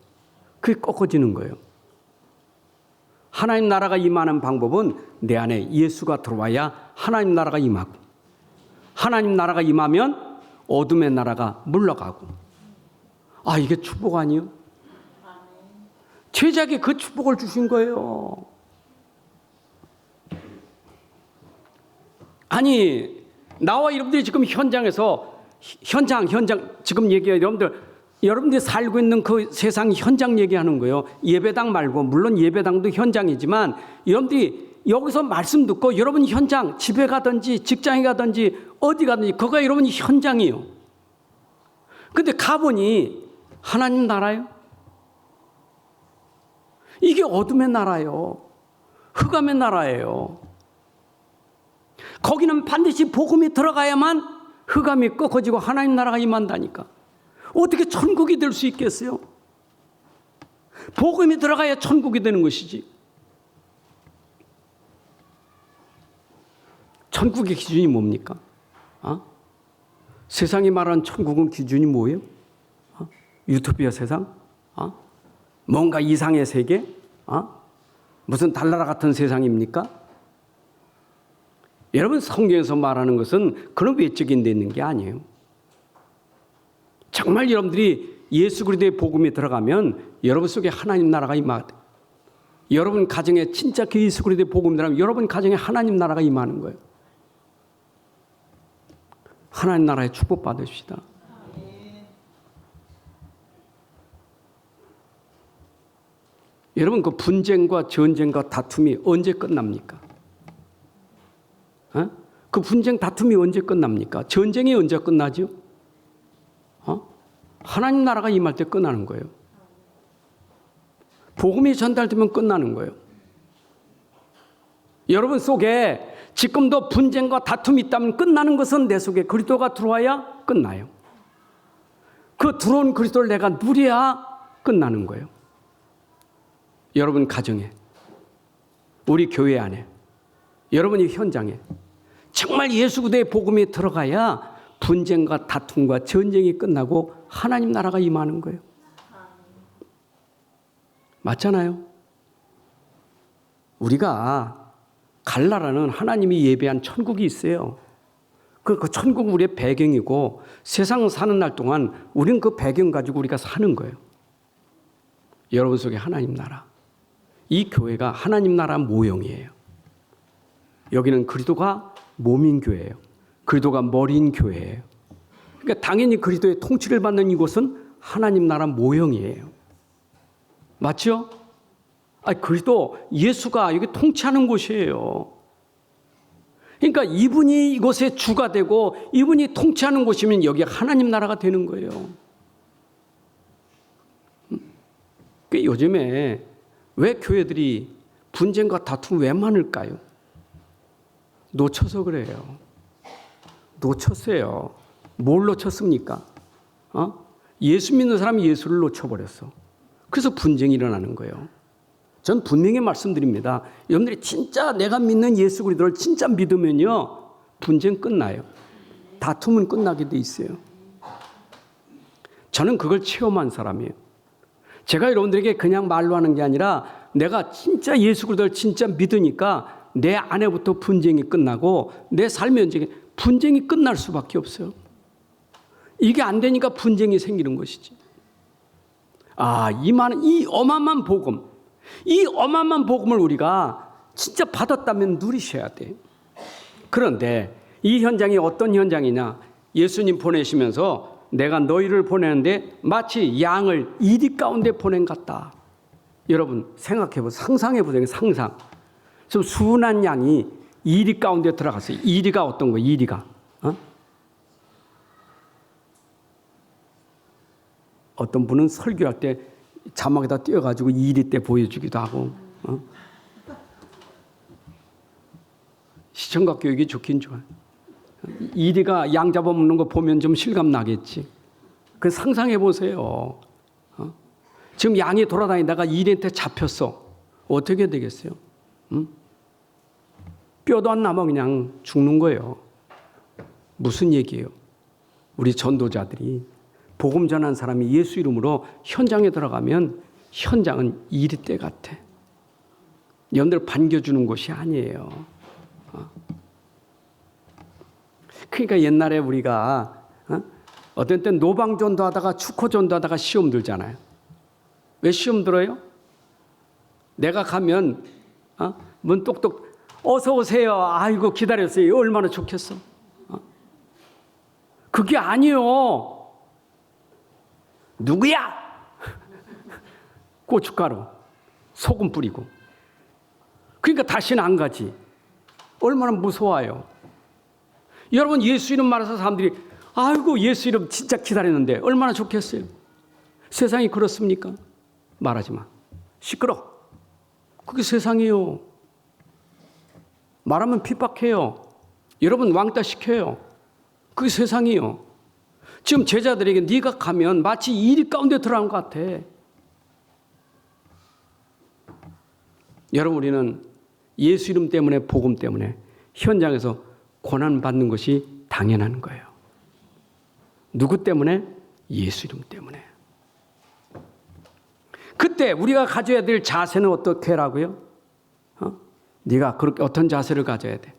그게 꺾어지는 거예요. 하나님 나라가 임하는 방법은 내 안에 예수가 들어와야 하나님 나라가 임하고 하나님 나라가 임하면 어둠의 나라가 물러가고. 이게 축복 아니에요? 제자에게 그 축복을 주신 거예요. 아니 나와 여러분들이 지금 현장에서 현장 지금 얘기해요. 여러분들이 살고 있는 그 세상 현장 얘기하는 거예요. 예배당 말고 물론 예배당도 현장이지만 여러분들이 여기서 말씀 듣고 여러분 현장 집에 가든지 직장에 가든지 어디 가든지 그거가 여러분 현장이에요. 근데 가보니 하나님 나라요? 이게 어둠의 나라요. 흑암의 나라예요. 거기는 반드시 복음이 들어가야만 흑암이 꺾어지고 하나님 나라가 임한다니까. 어떻게 천국이 될 수 있겠어요? 복음이 들어가야 천국이 되는 것이지. 천국의 기준이 뭡니까? 세상이 말하는 천국은 기준이 뭐예요? 유토피아 세상? 뭔가 이상의 세계? 무슨 달나라 같은 세상입니까? 여러분, 성경에서 말하는 것은 그런 외적인 데 있는 게 아니에요. 정말 여러분들이 예수 그리스도의 복음에 들어가면 여러분 속에 하나님 나라가 임하게 돼요. 여러분 가정에 진짜 그 예수 그리스도의 복음이 들어가면 여러분 가정에 하나님 나라가 임하는 거예요. 하나님 나라에 축복 받으십시다. 여러분, 그 분쟁과 전쟁과 다툼이 언제 끝납니까? 그 분쟁 다툼이 언제 끝납니까? 전쟁이 언제 끝나죠? 하나님 나라가 임할 때 끝나는 거예요. 복음이 전달되면 끝나는 거예요. 여러분 속에 지금도 분쟁과 다툼이 있다면 끝나는 것은 내 속에 그리스도가 들어와야 끝나요. 그 들어온 그리스도를 내가 누려야 끝나는 거예요. 여러분 가정에, 우리 교회 안에, 여러분이 현장에 정말 예수 그리스도의 복음에 들어가야 분쟁과 다툼과 전쟁이 끝나고 하나님 나라가 임하는 거예요. 맞잖아요. 우리가 갈 나라는 하나님이 예배한 천국이 있어요. 그 천국은 우리의 배경이고 세상 사는 날 동안 우리는 그 배경 가지고 우리가 사는 거예요. 여러분 속에 하나님 나라. 이 교회가 하나님 나라 모형이에요. 여기는 그리스도가 몸인 교회예요. 그리스도가 머리인 교회예요. 그러니까 당연히 그리스도의 통치를 받는 이곳은 하나님 나라 모형이에요. 맞죠? 그리스도 예수가 여기 통치하는 곳이에요. 그러니까 이분이 이곳의 주가 되고 이분이 통치하는 곳이면 여기 하나님 나라가 되는 거예요. 요즘에 왜 교회들이 분쟁과 다툼 왜 많을까요? 놓쳐서 그래요. 놓쳤어요. 뭘 놓쳤습니까? 예수 믿는 사람이 예수를 놓쳐버렸어. 그래서 분쟁이 일어나는 거예요. 전 분명히 말씀드립니다. 여러분들이 진짜 내가 믿는 예수 그리스도를 진짜 믿으면요, 분쟁 끝나요. 다툼은 끝나게 돼 있어요. 저는 그걸 체험한 사람이에요. 제가 여러분들에게 그냥 말로 하는 게 아니라 내가 진짜 예수 그리스도를 진짜 믿으니까 내 안에부터 분쟁이 끝나고 내 삶의 현장에 분쟁이 끝날 수밖에 없어요. 이게 안 되니까 분쟁이 생기는 것이지. 이 어마어마한 복음, 이 어마어마한 복음을 우리가 진짜 받았다면 누리셔야 돼. 그런데 이 현장이 어떤 현장이냐? 예수님 보내시면서 내가 너희를 보내는데 마치 양을 이리 가운데 보낸 것 같다. 여러분 생각해보세요. 상상해보세요. 상상. 좀 순한 양이 이리 가운데 들어갔어요. 이리가 어떤 거예요? 이리가. 어떤 분은 설교할 때 자막에다 띄워가지고 이리 때 보여주기도 하고. 시청각 교육이 좋긴 좋아요. 이리가 양 잡아먹는 거 보면 좀 실감 나겠지. 그 상상해 보세요. 지금 양이 돌아다니다가 이리한테 잡혔어. 어떻게 되겠어요? 뼈도 안 남아 그냥 죽는 거예요. 무슨 얘기예요? 우리 전도자들이 복음 전한 사람이 예수 이름으로 현장에 들어가면 현장은 이리떼 같아. 여러분들 반겨주는 곳이 아니에요. 그러니까 옛날에 우리가 어떤 때 노방전도 하다가 축호전도 하다가 시험 들잖아요. 왜 시험 들어요? 내가 가면 문 똑똑 어서 오세요. 아이고 기다렸어요. 얼마나 좋겠어. 그게 아니요. 누구야? 고춧가루, 소금 뿌리고. 그러니까 다시는 안 가지. 얼마나 무서워요. 여러분 예수 이름 말해서 사람들이 아이고 예수 이름 진짜 기다렸는데 얼마나 좋겠어요. 세상이 그렇습니까? 말하지 마. 시끄러. 그게 세상이에요. 말하면 핍박해요. 여러분 왕따 시켜요. 그게 세상이에요. 지금 제자들에게 네가 가면 마치 이리 가운데 들어간 것 같아. 여러분 우리는 예수 이름 때문에 복음 때문에 현장에서 고난받는 것이 당연한 거예요. 누구 때문에? 예수 이름 때문에. 그때 우리가 가져야 될 자세는 어떻게 하라고요? 네가 그렇게 어떤 자세를 가져야 돼?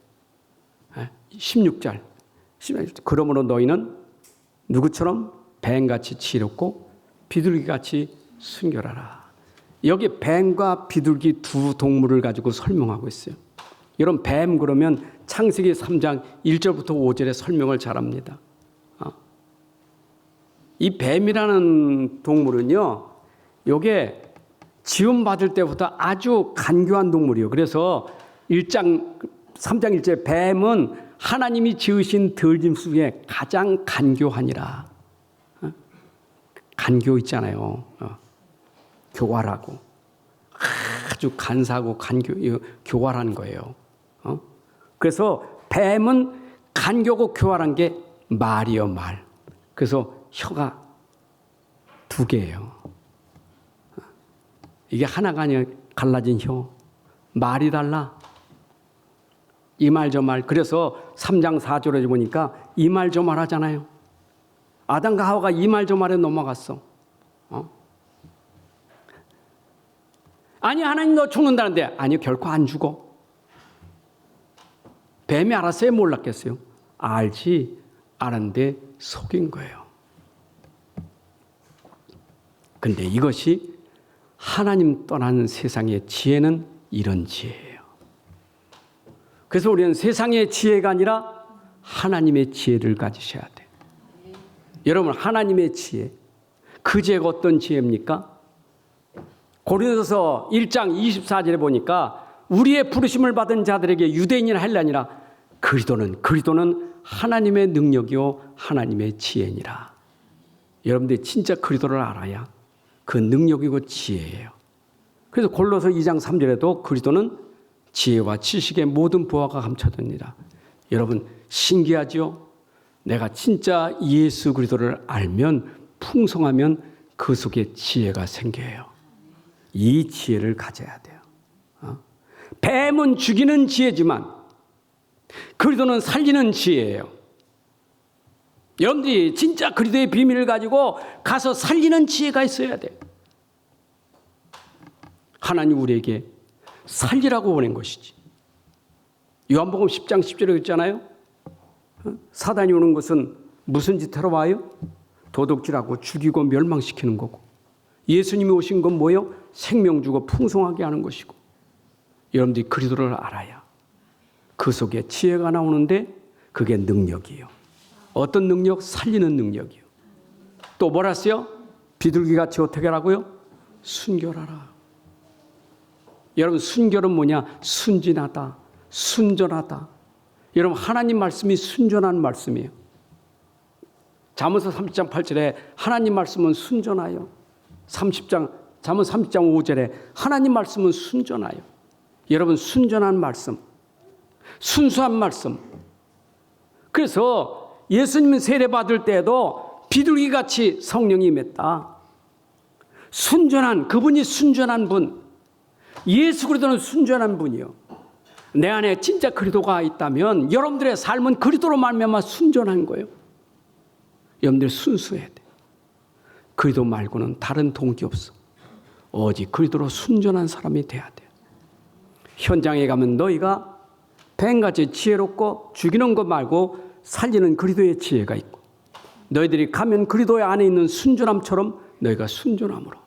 16절. 그러므로 너희는 누구처럼 뱀같이 지혜롭고 비둘기같이 순결하라. 여기 뱀과 비둘기 두 동물을 가지고 설명하고 있어요. 여러분 뱀 그러면 창세기 3장 1절부터 5절에 설명을 잘합니다. 이 뱀이라는 동물은요, 요게 지음받을 때부터 아주 간교한 동물이에요. 그래서 3장 1절에 뱀은 하나님이 지으신 들짐 중에 가장 간교하니라. 간교 있잖아요. 교활하고 아주 간사하고 교활한 거예요. 그래서 뱀은 간교고 교활한 게 말이요, 말. 그래서 혀가 2개예요. 이게 하나가 아니라 갈라진 혀. 말이 달라. 이 말 저 말. 그래서 3장 4절에 보니까 이 말 저 말 하잖아요. 아담과 하와가 이 말 저 말에 넘어갔어. 아니 하나님 너 죽는다는데 아니 결코 안 죽어. 뱀이 알았어요? 몰랐겠어요? 알지. 알았는데 속인 거예요. 근데 이것이 하나님 떠나는 세상의 지혜는 이런 지혜예요. 그래서 우리는 세상의 지혜가 아니라 하나님의 지혜를 가지셔야 돼. 여러분 하나님의 지혜. 그 지혜가 어떤 지혜입니까? 고린도서 1장 24절에 보니까 우리의 부르심을 받은 자들에게 유대인이나 헬라니라 그리스도는 하나님의 능력이요 하나님의 지혜니라. 여러분들이 진짜 그리스도를 알아야 그 능력이고 지혜예요. 그래서 골로새 2장 3절에도 그리스도는 지혜와 지식의 모든 보화가 감춰집니다. 여러분 신기하죠? 내가 진짜 예수 그리스도를 알면 풍성하면 그 속에 지혜가 생겨요. 이 지혜를 가져야 돼요. 뱀은 죽이는 지혜지만 그리스도는 살리는 지혜예요. 여러분들이 진짜 그리스도의 비밀을 가지고 가서 살리는 지혜가 있어야 돼요. 하나님 우리에게 살리라고 보낸 것이지. 요한복음 10장 10절에 있잖아요. 사단이 오는 것은 무슨 짓 하러 와요? 도둑질하고 죽이고 멸망시키는 거고, 예수님이 오신 건 뭐예요? 생명 주고 풍성하게 하는 것이고. 여러분들이 그리스도를 알아야 그 속에 지혜가 나오는데 그게 능력이에요. 어떤 능력? 살리는 능력이요. 또 뭐라 했어요? 비둘기같이 어떻게 하라고요? 순결하라. 여러분 순결은 뭐냐? 순진하다, 순전하다. 여러분 하나님 말씀이 순전한 말씀이에요. 잠언서 30장 8절에 하나님 말씀은 순전하여. 잠언 30장 5절에 하나님 말씀은 순전하여. 여러분 순전한 말씀, 순수한 말씀. 그래서 예수님 세례받을 때에도 비둘기같이 성령이 임했다. 순전한, 그분이 순전한 분. 예수 그리스도는 순전한 분이요. 내 안에 진짜 그리스도가 있다면 여러분들의 삶은 그리스도로 말미암아 순전한 거예요. 여러분들 순수해야 돼. 그리스도 말고는 다른 동기 없어. 오직 그리스도로 순전한 사람이 돼야 돼. 현장에 가면 너희가 뱀같이 지혜롭고 죽이는 것 말고 살리는 그리스도의 지혜가 있고, 너희들이 가면 그리스도의 안에 있는 순전함처럼 너희가 순전함으로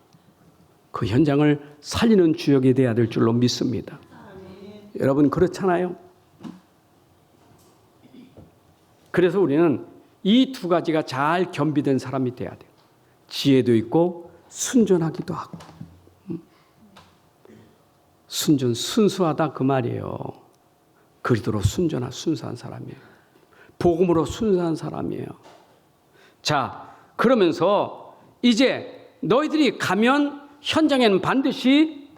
그 현장을 살리는 주역이 돼야 될 줄로 믿습니다. 여러분 그렇잖아요. 그래서 우리는 이 두 가지가 잘 겸비된 사람이 돼야 돼요. 지혜도 있고 순전하기도 하고. 순수하다 그 말이에요. 그리스도로 순수한 사람이에요. 복음으로 순수한 사람이에요. 자, 그러면서 이제 너희들이 가면 현장에는 반드시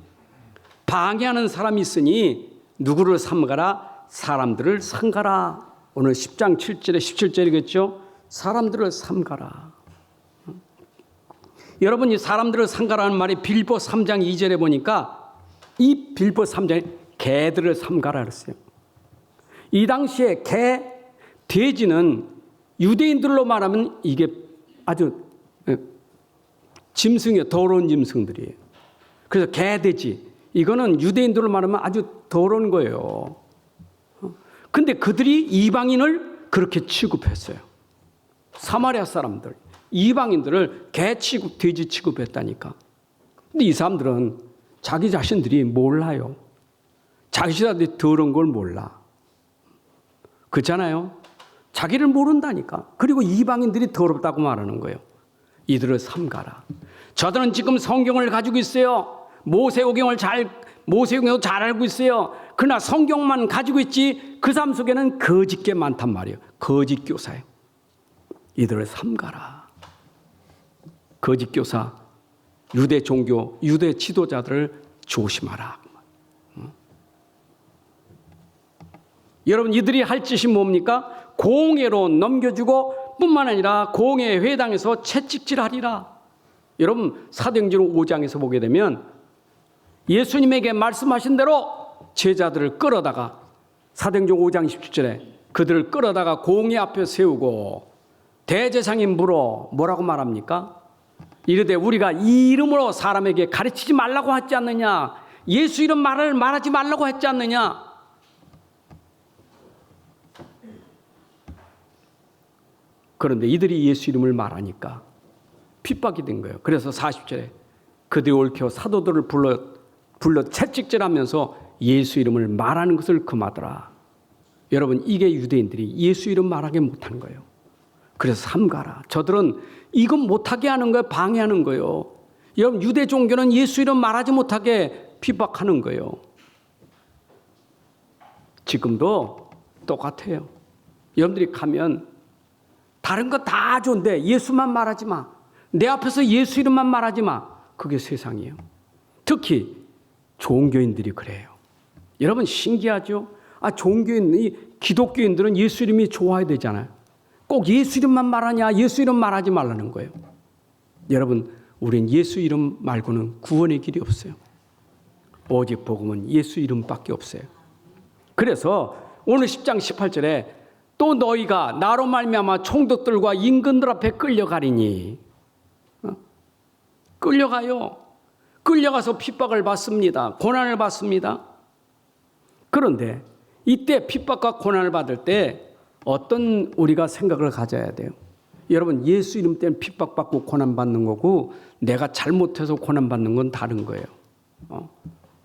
방해하는 사람이 있으니 누구를 삼가라? 사람들을 삼가라. 오늘 10장 7절에 17절이겠죠? 사람들을 삼가라. 여러분 이 사람들을 삼가라는 말이 빌보 3장 2절에 보니까 이 빌보 3장에 개들을 삼가라 그랬어요. 이 당시에 개, 돼지는 유대인들로 말하면 이게 아주 짐승이에요. 더러운 짐승들이에요. 그래서 개, 돼지 이거는 유대인들로 말하면 아주 더러운 거예요. 근데 그들이 이방인을 그렇게 취급했어요. 사마리아 사람들, 이방인들을 개 취급, 돼지 취급했다니까. 근데 이 사람들은 자기 자신들이 몰라요. 자기 자신들이 더러운 걸 몰라. 그렇잖아요. 자기를 모른다니까. 그리고 이방인들이 더럽다고 말하는 거예요. 이들을 삼가라. 저들은 지금 성경을 가지고 있어요. 모세오경을 잘 알고 있어요. 그러나 성경만 가지고 있지 그 삶 속에는 거짓 게 많단 말이에요. 거짓 교사예요. 이들을 삼가라. 거짓 교사, 유대 종교, 유대 지도자들을 조심하라. 여러분, 이들이 할 짓이 뭡니까? 공회로 넘겨주고 뿐만 아니라 공회 회당에서 채찍질하리라. 여러분, 사도행전 5장에서 보게 되면 예수님에게 말씀하신 대로 제자들을 끌어다가 사도행전 5장 17절에 그들을 끌어다가 공회 앞에 세우고 대제사장이 물어 뭐라고 말합니까? 이르되 우리가 이 이름으로 사람에게 가르치지 말라고 하지 않느냐? 예수 이름 말하지 말라고 했지 않느냐? 그런데 이들이 예수 이름을 말하니까 핍박이 된 거예요. 그래서 40절에 그들이 옳혀 사도들을 불러 채찍질하면서 예수 이름을 말하는 것을 금하더라. 여러분, 이게 유대인들이 예수 이름 말하게 못한 거예요. 그래서 삼가라. 저들은 이건 못하게 하는 거예요. 방해하는 거예요. 여러분, 유대 종교는 예수 이름 말하지 못하게 핍박하는 거예요. 지금도 똑같아요. 여러분들이 가면 다른 거 다 좋은데 예수만 말하지 마. 내 앞에서 예수 이름만 말하지 마. 그게 세상이에요. 특히 종교인들이 그래요. 여러분, 신기하죠? 종교인, 기독교인들은 예수 이름이 좋아야 되잖아요. 꼭 예수 이름만 말하냐? 예수 이름 말하지 말라는 거예요. 여러분, 우린 예수 이름 말고는 구원의 길이 없어요. 오직 복음은 예수 이름밖에 없어요. 그래서 오늘 10장 18절에 또 너희가 나로 말미암아 총독들과 임금들 앞에 끌려가리니, 끌려가요. 끌려가서 핍박을 받습니다. 고난을 받습니다. 그런데 이때 핍박과 고난을 받을 때 어떤 우리가 생각을 가져야 돼요? 여러분, 예수 이름 때문에 핍박받고 고난받는 거고 내가 잘못해서 고난받는 건 다른 거예요.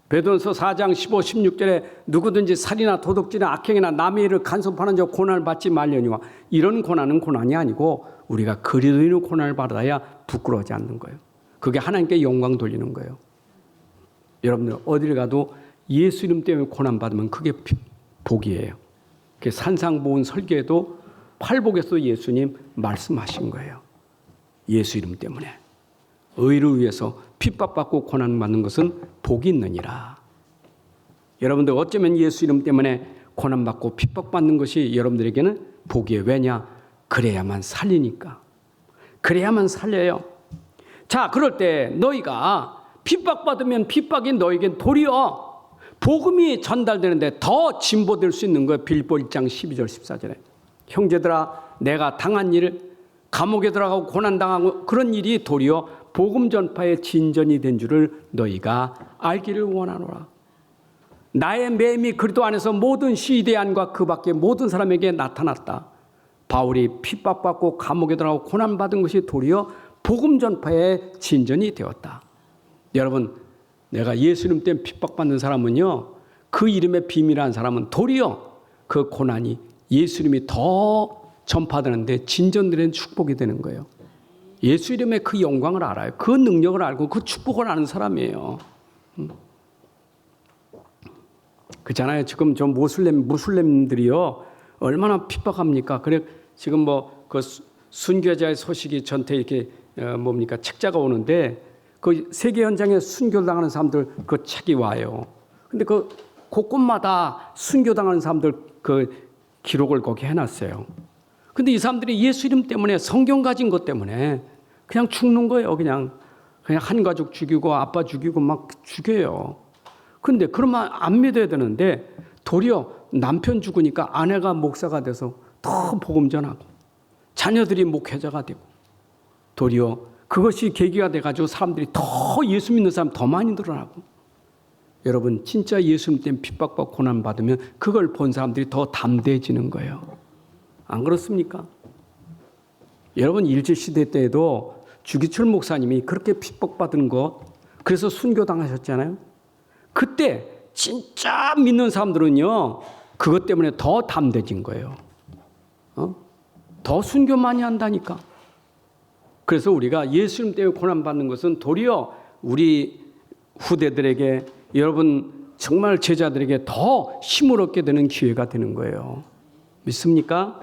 베드로전서 4장 15, 16절에 누구든지 살이나 도둑질이나 악행이나 남의 일을 간섭하는 자 고난을 받지 말려니와, 이런 고난은 고난이 아니고 우리가 그리스도인의 고난을 받아야 부끄러워하지 않는 거예요. 그게 하나님께 영광 돌리는 거예요. 여러분들 어디를 가도 예수 이름 때문에 고난받으면 그게 복이에요. 산상보훈 설교에도 팔복에서 예수님 말씀하신 거예요. 예수 이름 때문에 의를 위해서 핍박받고 고난받는 것은 복이 있느니라. 여러분들 어쩌면 예수 이름 때문에 고난받고 핍박받는 것이 여러분들에게는 복이에요. 왜냐? 그래야만 살리니까. 그래야만 살려요. 자, 그럴 때 너희가 핍박받으면 핍박이 너에겐 도리어 복음이 전달되는데 더 진보될 수 있는 거예요. 빌립보 1장 12절 14절에 형제들아, 내가 당한 일, 감옥에 들어가고 고난당하고 그런 일이 도리어 복음 전파의 진전이 된 줄을 너희가 알기를 원하노라. 나의 매임이 그리스도 안에서 모든 시대안과 그 밖의 모든 사람에게 나타났다. 바울이 핍박받고 감옥에 들어가고 고난받은 것이 도리어 복음 전파의 진전이 되었다. 여러분, 내가 예수 이름 때문에 핍박받는 사람은요, 그 이름의 비밀한 사람은 도리어 그 고난이 예수 이름이 더 전파되는데 진전되는 축복이 되는 거예요. 예수 이름의 그 영광을 알아요. 그 능력을 알고 그 축복을 아는 사람이에요. 그렇잖아요. 지금 저 무슬림들이요 얼마나 핍박합니까? 그래 지금 그 순교자의 소식이 전태 이렇게 책자가 오는데 그 세계 현장에 순교당하는 사람들 그 책이 와요. 근데 그 곳곳마다 순교당하는 사람들 그 기록을 거기 해놨어요. 근데 이 사람들이 예수 이름 때문에, 성경 가진 것 때문에 그냥 죽는 거예요. 그냥 한 가족 죽이고 아빠 죽이고 막 죽여요. 근데 그러면 안 믿어야 되는데 도리어 남편 죽으니까 아내가 목사가 돼서 더 복음 전하고 자녀들이 목회자가 되고 도리어 그것이 계기가 돼가지고 사람들이 더 예수 믿는 사람 더 많이 늘어나고 여러분 진짜 예수님 때문에 핍박받고 고난받으면 그걸 본 사람들이 더 담대해지는 거예요. 안 그렇습니까? 여러분 일제시대 때에도 주기철 목사님이 그렇게 핍박받은 것 그래서 순교당하셨잖아요. 그때 진짜 믿는 사람들은요 그것 때문에 더 담대해진 거예요. 더 순교 많이 한다니까. 그래서 우리가 예수님 때문에 고난받는 것은 도리어 우리 후대들에게 여러분 정말 제자들에게 더 힘을 얻게 되는 기회가 되는 거예요. 믿습니까?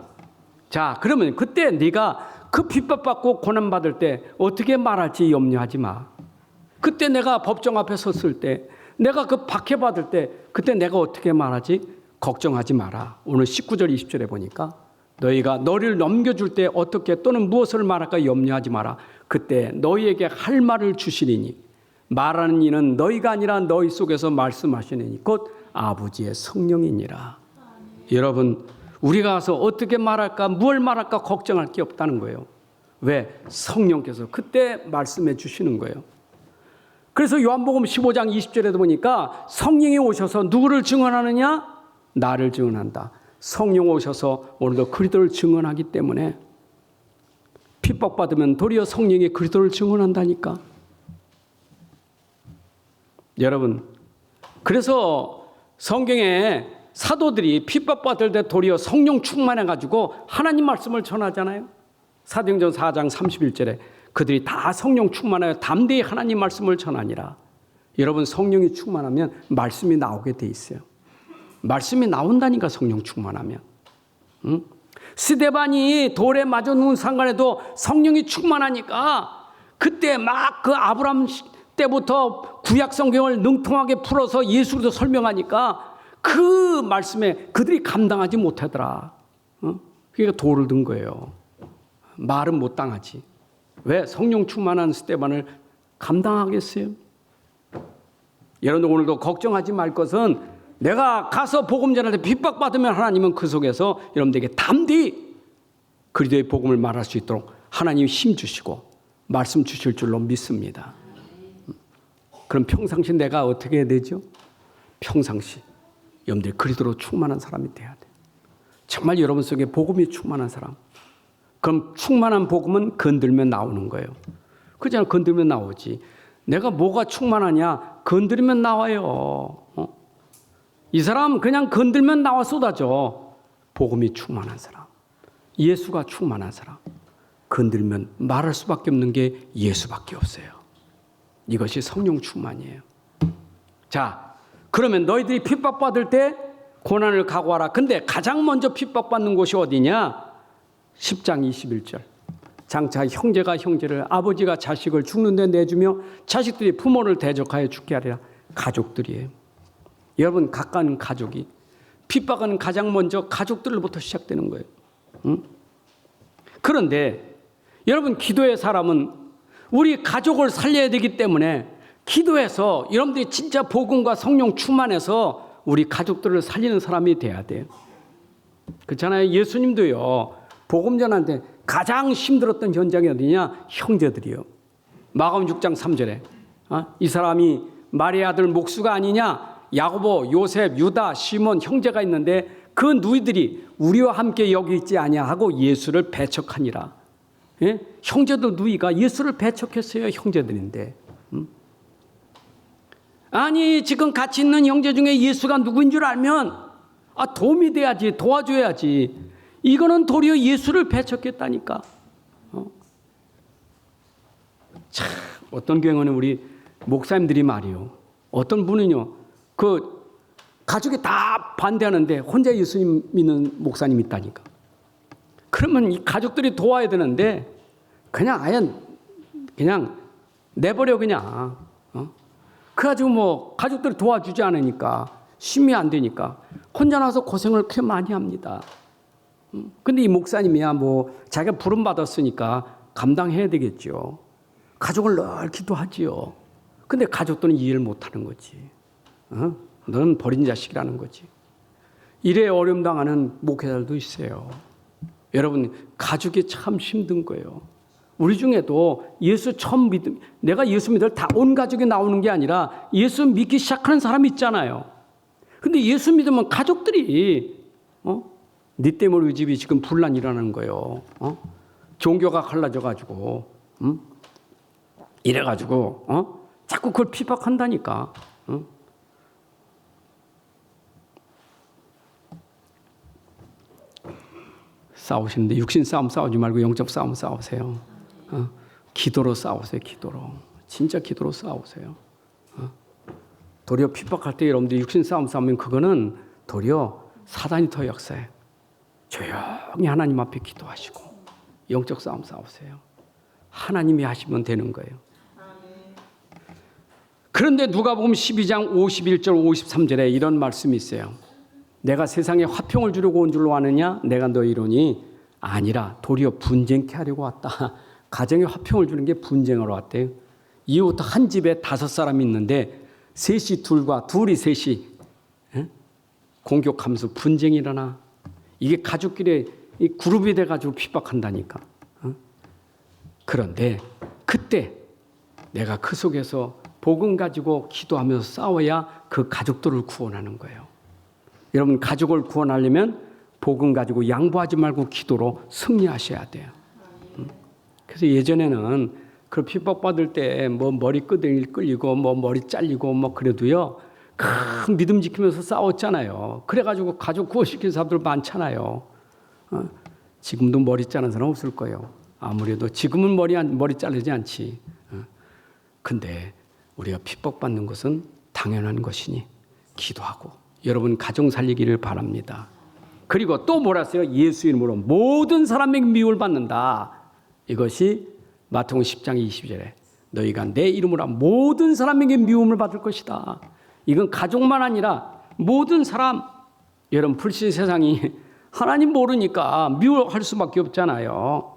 자, 그러면 그때 네가 그 핍박받고 고난받을 때 어떻게 말할지 염려하지 마. 그때 내가 법정 앞에 섰을 때 내가 그 박해받을 때 그때 내가 어떻게 말하지? 걱정하지 마라. 오늘 19절 20절에 보니까 너희가 너를 넘겨줄 때 어떻게 또는 무엇을 말할까 염려하지 마라. 그때 너희에게 할 말을 주시리니 말하는 이는 너희가 아니라 너희 속에서 말씀하시느니 곧 아버지의 성령이니라. 여러분 우리가 가서 어떻게 말할까 무엇을 말할까 걱정할 게 없다는 거예요. 왜? 성령께서 그때 말씀해 주시는 거예요. 그래서 요한복음 15장 20절에도 보니까 성령이 오셔서 누구를 증언하느냐? 나를 증언한다. 성령 오셔서 오늘도 그리스도를 증언하기 때문에 핍박받으면 도리어 성령이 그리스도를 증언한다니까. 여러분 그래서 성경에 사도들이 핍박받을 때 도리어 성령 충만해가지고 하나님 말씀을 전하잖아요. 사도행전 4장 31절에 그들이 다 성령 충만하여 담대히 하나님 말씀을 전하니라. 여러분 성령이 충만하면 말씀이 나오게 돼 있어요. 말씀이 나온다니까 성령 충만하면. 스데반이 돌에 맞아 누운 상관에도 성령이 충만하니까 그때 막 그 아브라함 때부터 구약 성경을 능통하게 풀어서 예수로 설명하니까 그 말씀에 그들이 감당하지 못하더라. 그러니까 돌을 든 거예요. 말은 못 당하지. 왜? 성령 충만한 스데반을 감당하겠어요? 여러분 오늘도 걱정하지 말 것은 내가 가서 복음 전할 때 핍박받으면 하나님은 그 속에서 여러분들에게 담대히 그리스도의 복음을 말할 수 있도록 하나님이 힘 주시고 말씀 주실 줄로 믿습니다. 그럼 평상시 내가 어떻게 해야 되죠? 평상시 여러분들 그리스도로 충만한 사람이 돼야 돼. 정말 여러분 속에 복음이 충만한 사람. 그럼 충만한 복음은 건들면 나오는 거예요. 그렇잖아요. 건들면 나오지. 내가 뭐가 충만하냐? 건드리면 나와요. 이 사람 그냥 건들면 나와 쏟아져. 복음이 충만한 사람. 예수가 충만한 사람. 건들면 말할 수밖에 없는 게 예수밖에 없어요. 이것이 성령 충만이에요. 자, 그러면 너희들이 핍박받을 때 고난을 각오하라. 근데 가장 먼저 핍박받는 곳이 어디냐? 10장 21절. 장차 형제가 형제를 아버지가 자식을 죽는 데 내주며 자식들이 부모를 대적하여 죽게 하리라. 가족들이에요. 여러분 가까운 가족이 핍박은 가장 먼저 가족들로부터 시작되는 거예요. 그런데 여러분 기도의 사람은 우리 가족을 살려야 되기 때문에 기도해서 여러분들이 진짜 복음과 성령 충만해서 우리 가족들을 살리는 사람이 돼야 돼요. 그렇잖아요. 예수님도요. 복음 전할 때 가장 힘들었던 현장이 어디냐? 형제들이요. 마가복음 6장 3절에 이 사람이 마리아 아들 목수가 아니냐? 야고보, 요셉, 유다, 시몬 형제가 있는데 그 누이들이 우리와 함께 여기 있지 아니하고 예수를 배척하니라. 예? 형제들 누이가 예수를 배척했어요. 형제들인데. 아니 지금 같이 있는 형제 중에 예수가 누구인 줄 알면 도움이 돼야지, 도와줘야지. 이거는 도리어 예수를 배척했다니까. 참 어떤 경우는 우리 목사님들이 말이요. 어떤 분은요. 그 가족이 다 반대하는데 혼자 예수님 믿는 목사님 있다니까. 그러면 이 가족들이 도와야 되는데 그냥 아예 그냥 내버려 그냥. 그래가지고 뭐 가족들이 도와주지 않으니까 힘이 안 되니까 혼자 나서 고생을 그렇게 많이 합니다. 근데 이 목사님이야 뭐 자기가 부름 받았으니까 감당해야 되겠죠. 가족을 늘 기도하지요. 근데 가족들은 이해를 못하는 거지. 너는 버린 자식이라는 거지. 일에 어려움 당하는 목회자들도 있어요. 여러분, 가족이 참 힘든 거예요. 우리 중에도 예수 처음 내가 예수 믿을 다 온 가족이 나오는 게 아니라 예수 믿기 시작하는 사람이 있잖아요. 근데 예수 믿으면 가족들이 네 때문에 우리 집이 지금 분란 일어나는 거예요. 종교가 갈라져가지고 이래가지고 자꾸 그걸 핍박한다니까. 싸우시는데 육신 싸움 싸우지 말고 영적 싸움 싸우세요. 기도로 싸우세요. 기도로. 진짜 기도로 싸우세요. 도리어 핍박할 때 여러분들이 육신 싸움 싸우면 그거는 도리어 사단이 더 역사해. 조용히 하나님 앞에 기도하시고 영적 싸움 싸우세요. 하나님이 하시면 되는 거예요. 그런데 누가복음 12장 51절 53절에 이런 말씀이 있어요. 내가 세상에 화평을 주려고 온 줄로 아느냐? 내가 너희 이러니 아니라 도리어 분쟁케 하려고 왔다. 가정에 화평을 주는 게 분쟁하러 왔대요. 이후부터 한 집에 5사람이 있는데 셋이 둘과 둘이 셋이 공격하면서 분쟁이 일어나. 이게 가족끼리 그룹이 돼가지고 핍박한다니까. 그런데 그때 내가 그 속에서 복음 가지고 기도하면서 싸워야 그 가족들을 구원하는 거예요. 여러분, 가족을 구원하려면 복음 가지고 양보하지 말고 기도로 승리하셔야 돼요. 그래서 예전에는 그 핍박받을 때 뭐 머리 끄댕이 끌리고 뭐 머리 잘리고 뭐 그래도요, 큰 믿음 지키면서 싸웠잖아요. 그래가지고 가족 구원시킨 사람들 많잖아요. 지금도 머리 자른 사람 없을 거예요. 아무래도 지금은 머리 자르지 않지. 근데 우리가 핍박받는 것은 당연한 것이니 기도하고 여러분 가정 살리기를 바랍니다. 그리고 또 뭐라어요? 예수 이름으로 모든 사람에게 미움을 받는다. 이것이 마태복음 10장 20절에 너희가 내 이름으로 모든 사람에게 미움을 받을 것이다. 이건 가족만 아니라 모든 사람. 여러분, 불신 세상이 하나님 모르니까 미워할 수밖에 없잖아요.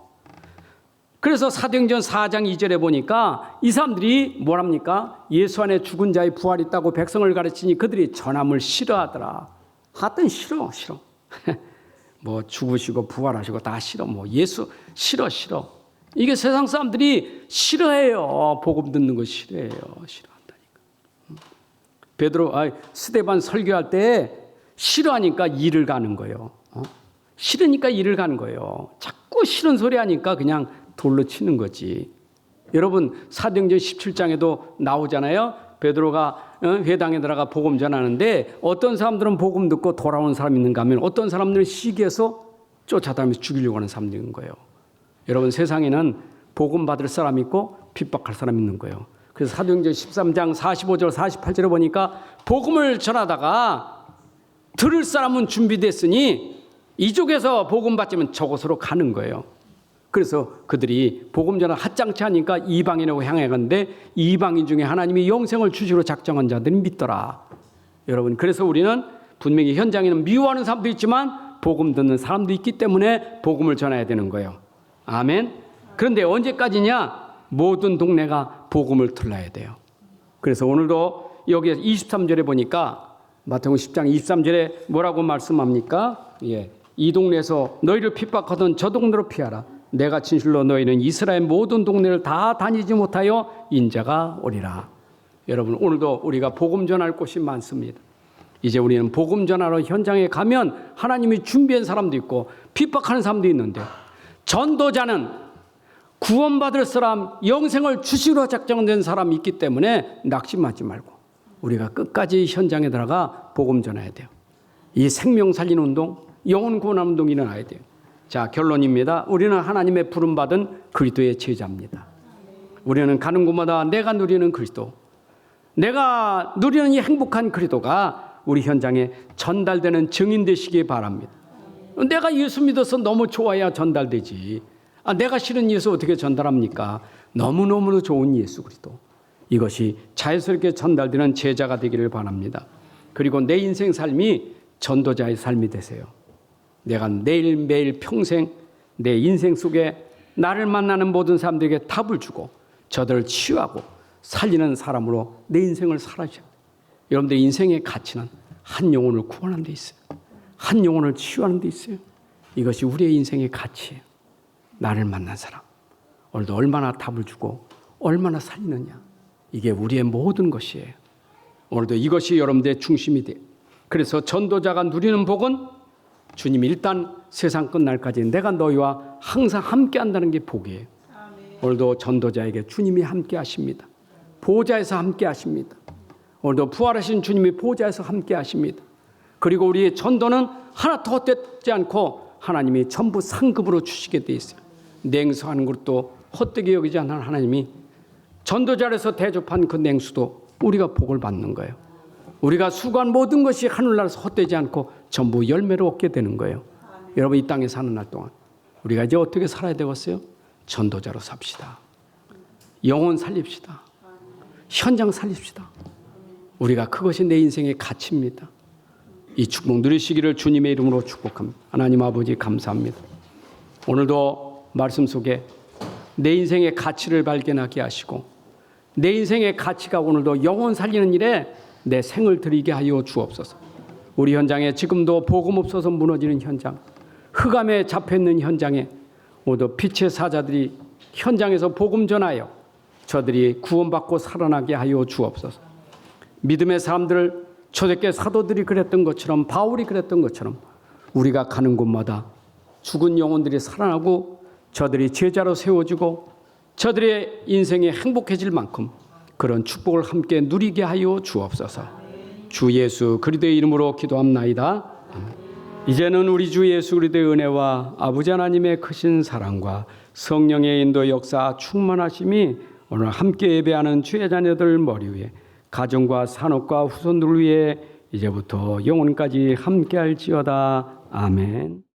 그래서 사도행전 4장 2절에 보니까 이 사람들이 뭐랍니까? 예수 안에 죽은 자의 부활이 있다고 백성을 가르치니 그들이 전함을 싫어하더라. 하여튼 싫어. 뭐 죽으시고 부활하시고 다 싫어. 뭐 예수 싫어. 이게 세상 사람들이 싫어해요. 복음 듣는 거 싫어해요. 싫어한다니까. 베드로, 스데반 설교할 때 싫어하니까 일을 가는 거예요. 싫으니까 일을 가는 거예요. 자꾸 싫은 소리 하니까 그냥 돌로 치는 거지. 여러분, 사도행전 17장에도 나오잖아요. 베드로가 회당에 들어가 복음 전하는데 어떤 사람들은 복음 듣고 돌아오는 사람이 있는가 하면 어떤 사람들은 시기해서 쫓아다니면서 죽이려고 하는 사람들이 있는 거예요. 여러분, 세상에는 복음 받을 사람이 있고 핍박할 사람이 있는 거예요. 그래서 사도행전 13장 45절 48절에 보니까 복음을 전하다가 들을 사람은 준비됐으니 이쪽에서 복음 받으면 저곳으로 가는 거예요. 그래서 그들이 복음 전을 핫장치 하니까 이방인으로 향해 갔는데 이방인 중에 하나님이 영생을 주시로 작정한 자들이 믿더라. 여러분, 그래서 우리는 분명히 현장에는 미워하는 사람도 있지만 복음 듣는 사람도 있기 때문에 복음을 전해야 되는 거예요. 아멘. 그런데 언제까지냐? 모든 동네가 복음을 들어야 돼요. 그래서 오늘도 여기 23절에 보니까 마태복음 10장 23절에 뭐라고 말씀합니까? 이 동네에서 너희를 핍박하던 저 동네로 피하라. 내가 진실로 너희는 이스라엘 모든 동네를 다 다니지 못하여 인자가 오리라. 여러분, 오늘도 우리가 복음 전할 곳이 많습니다. 이제 우리는 복음 전하러 현장에 가면 하나님이 준비한 사람도 있고 핍박하는 사람도 있는데 전도자는 구원받을 사람, 영생을 주시로 작정된 사람이 있기 때문에 낙심하지 말고 우리가 끝까지 현장에 들어가 복음 전해야 돼요. 이 생명 살리는 운동, 영혼 구원하는 운동이 일어나야 돼요. 자, 결론입니다. 우리는 하나님의 부름받은 그리스도의 제자입니다. 우리는 가는 곳마다 내가 누리는 그리스도, 내가 누리는 이 행복한 그리스도가 우리 현장에 전달되는 증인 되시기 바랍니다. 내가 예수 믿어서 너무 좋아야 전달되지. 내가 싫은 예수 어떻게 전달합니까? 너무너무 좋은 예수 그리스도. 이것이 자연스럽게 전달되는 제자가 되기를 바랍니다. 그리고 내 인생 삶이 전도자의 삶이 되세요. 내가 매일매일 평생 내 인생 속에 나를 만나는 모든 사람들에게 답을 주고 저들을 치유하고 살리는 사람으로 내 인생을 살아야 돼요. 여러분들 인생의 가치는 한 영혼을 구원하는 데 있어요. 한 영혼을 치유하는 데 있어요. 이것이 우리의 인생의 가치예요. 나를 만난 사람, 오늘도 얼마나 답을 주고 얼마나 살리느냐, 이게 우리의 모든 것이에요. 오늘도 이것이 여러분들의 중심이 돼요. 그래서 전도자가 누리는 복은 주님이 일단 세상 끝날까지 내가 너희와 항상 함께 한다는 게 복이에요. 오늘도 전도자에게 주님이 함께 하십니다. 보좌에서 함께 하십니다. 오늘도 부활하신 주님이 보좌에서 함께 하십니다. 그리고 우리의 전도는 하나 더 떼지 않고 하나님이 전부 상급으로 주시게 돼 있어요. 냉수하는 것도 헛되게 여기지 않는 하나님이 전도자에서 대접한 그 냉수도 우리가 복을 받는 거예요. 우리가 수고한 모든 것이 하늘나라에서 헛되지 않고 전부 열매를 얻게 되는 거예요. 여러분, 이 땅에 사는 날 동안 우리가 이제 어떻게 살아야 되겠어요? 전도자로 삽시다. 영혼 살립시다. 현장 살립시다. 우리가 그것이 내 인생의 가치입니다. 이 축복 누리시기를 주님의 이름으로 축복합니다. 하나님 아버지 감사합니다. 오늘도 말씀 속에 내 인생의 가치를 발견하게 하시고 내 인생의 가치가 오늘도 영혼 살리는 일에 내 생을 드리게 하여 주옵소서. 우리 현장에 지금도 복음 없어서 무너지는 현장, 흑암에 잡혀있는 현장에 모두 빛의 사자들이 현장에서 복음 전하여 저들이 구원받고 살아나게 하여 주옵소서. 믿음의 사람들, 초대교회 사도들이 그랬던 것처럼, 바울이 그랬던 것처럼 우리가 가는 곳마다 죽은 영혼들이 살아나고 저들이 제자로 세워지고 저들의 인생이 행복해질 만큼 그런 축복을 함께 누리게 하여 주옵소서. 주 예수 그리스도의 이름으로 기도합나이다. 이제는 우리 주 예수 그리스도의 은혜와 아버지 하나님의 크신 사랑과 성령의 인도 역사 충만하심이 오늘 함께 예배하는 주의 자녀들 머리 위에, 가정과 산업과 후손들 위에 이제부터 영원까지 함께할지어다. 아멘.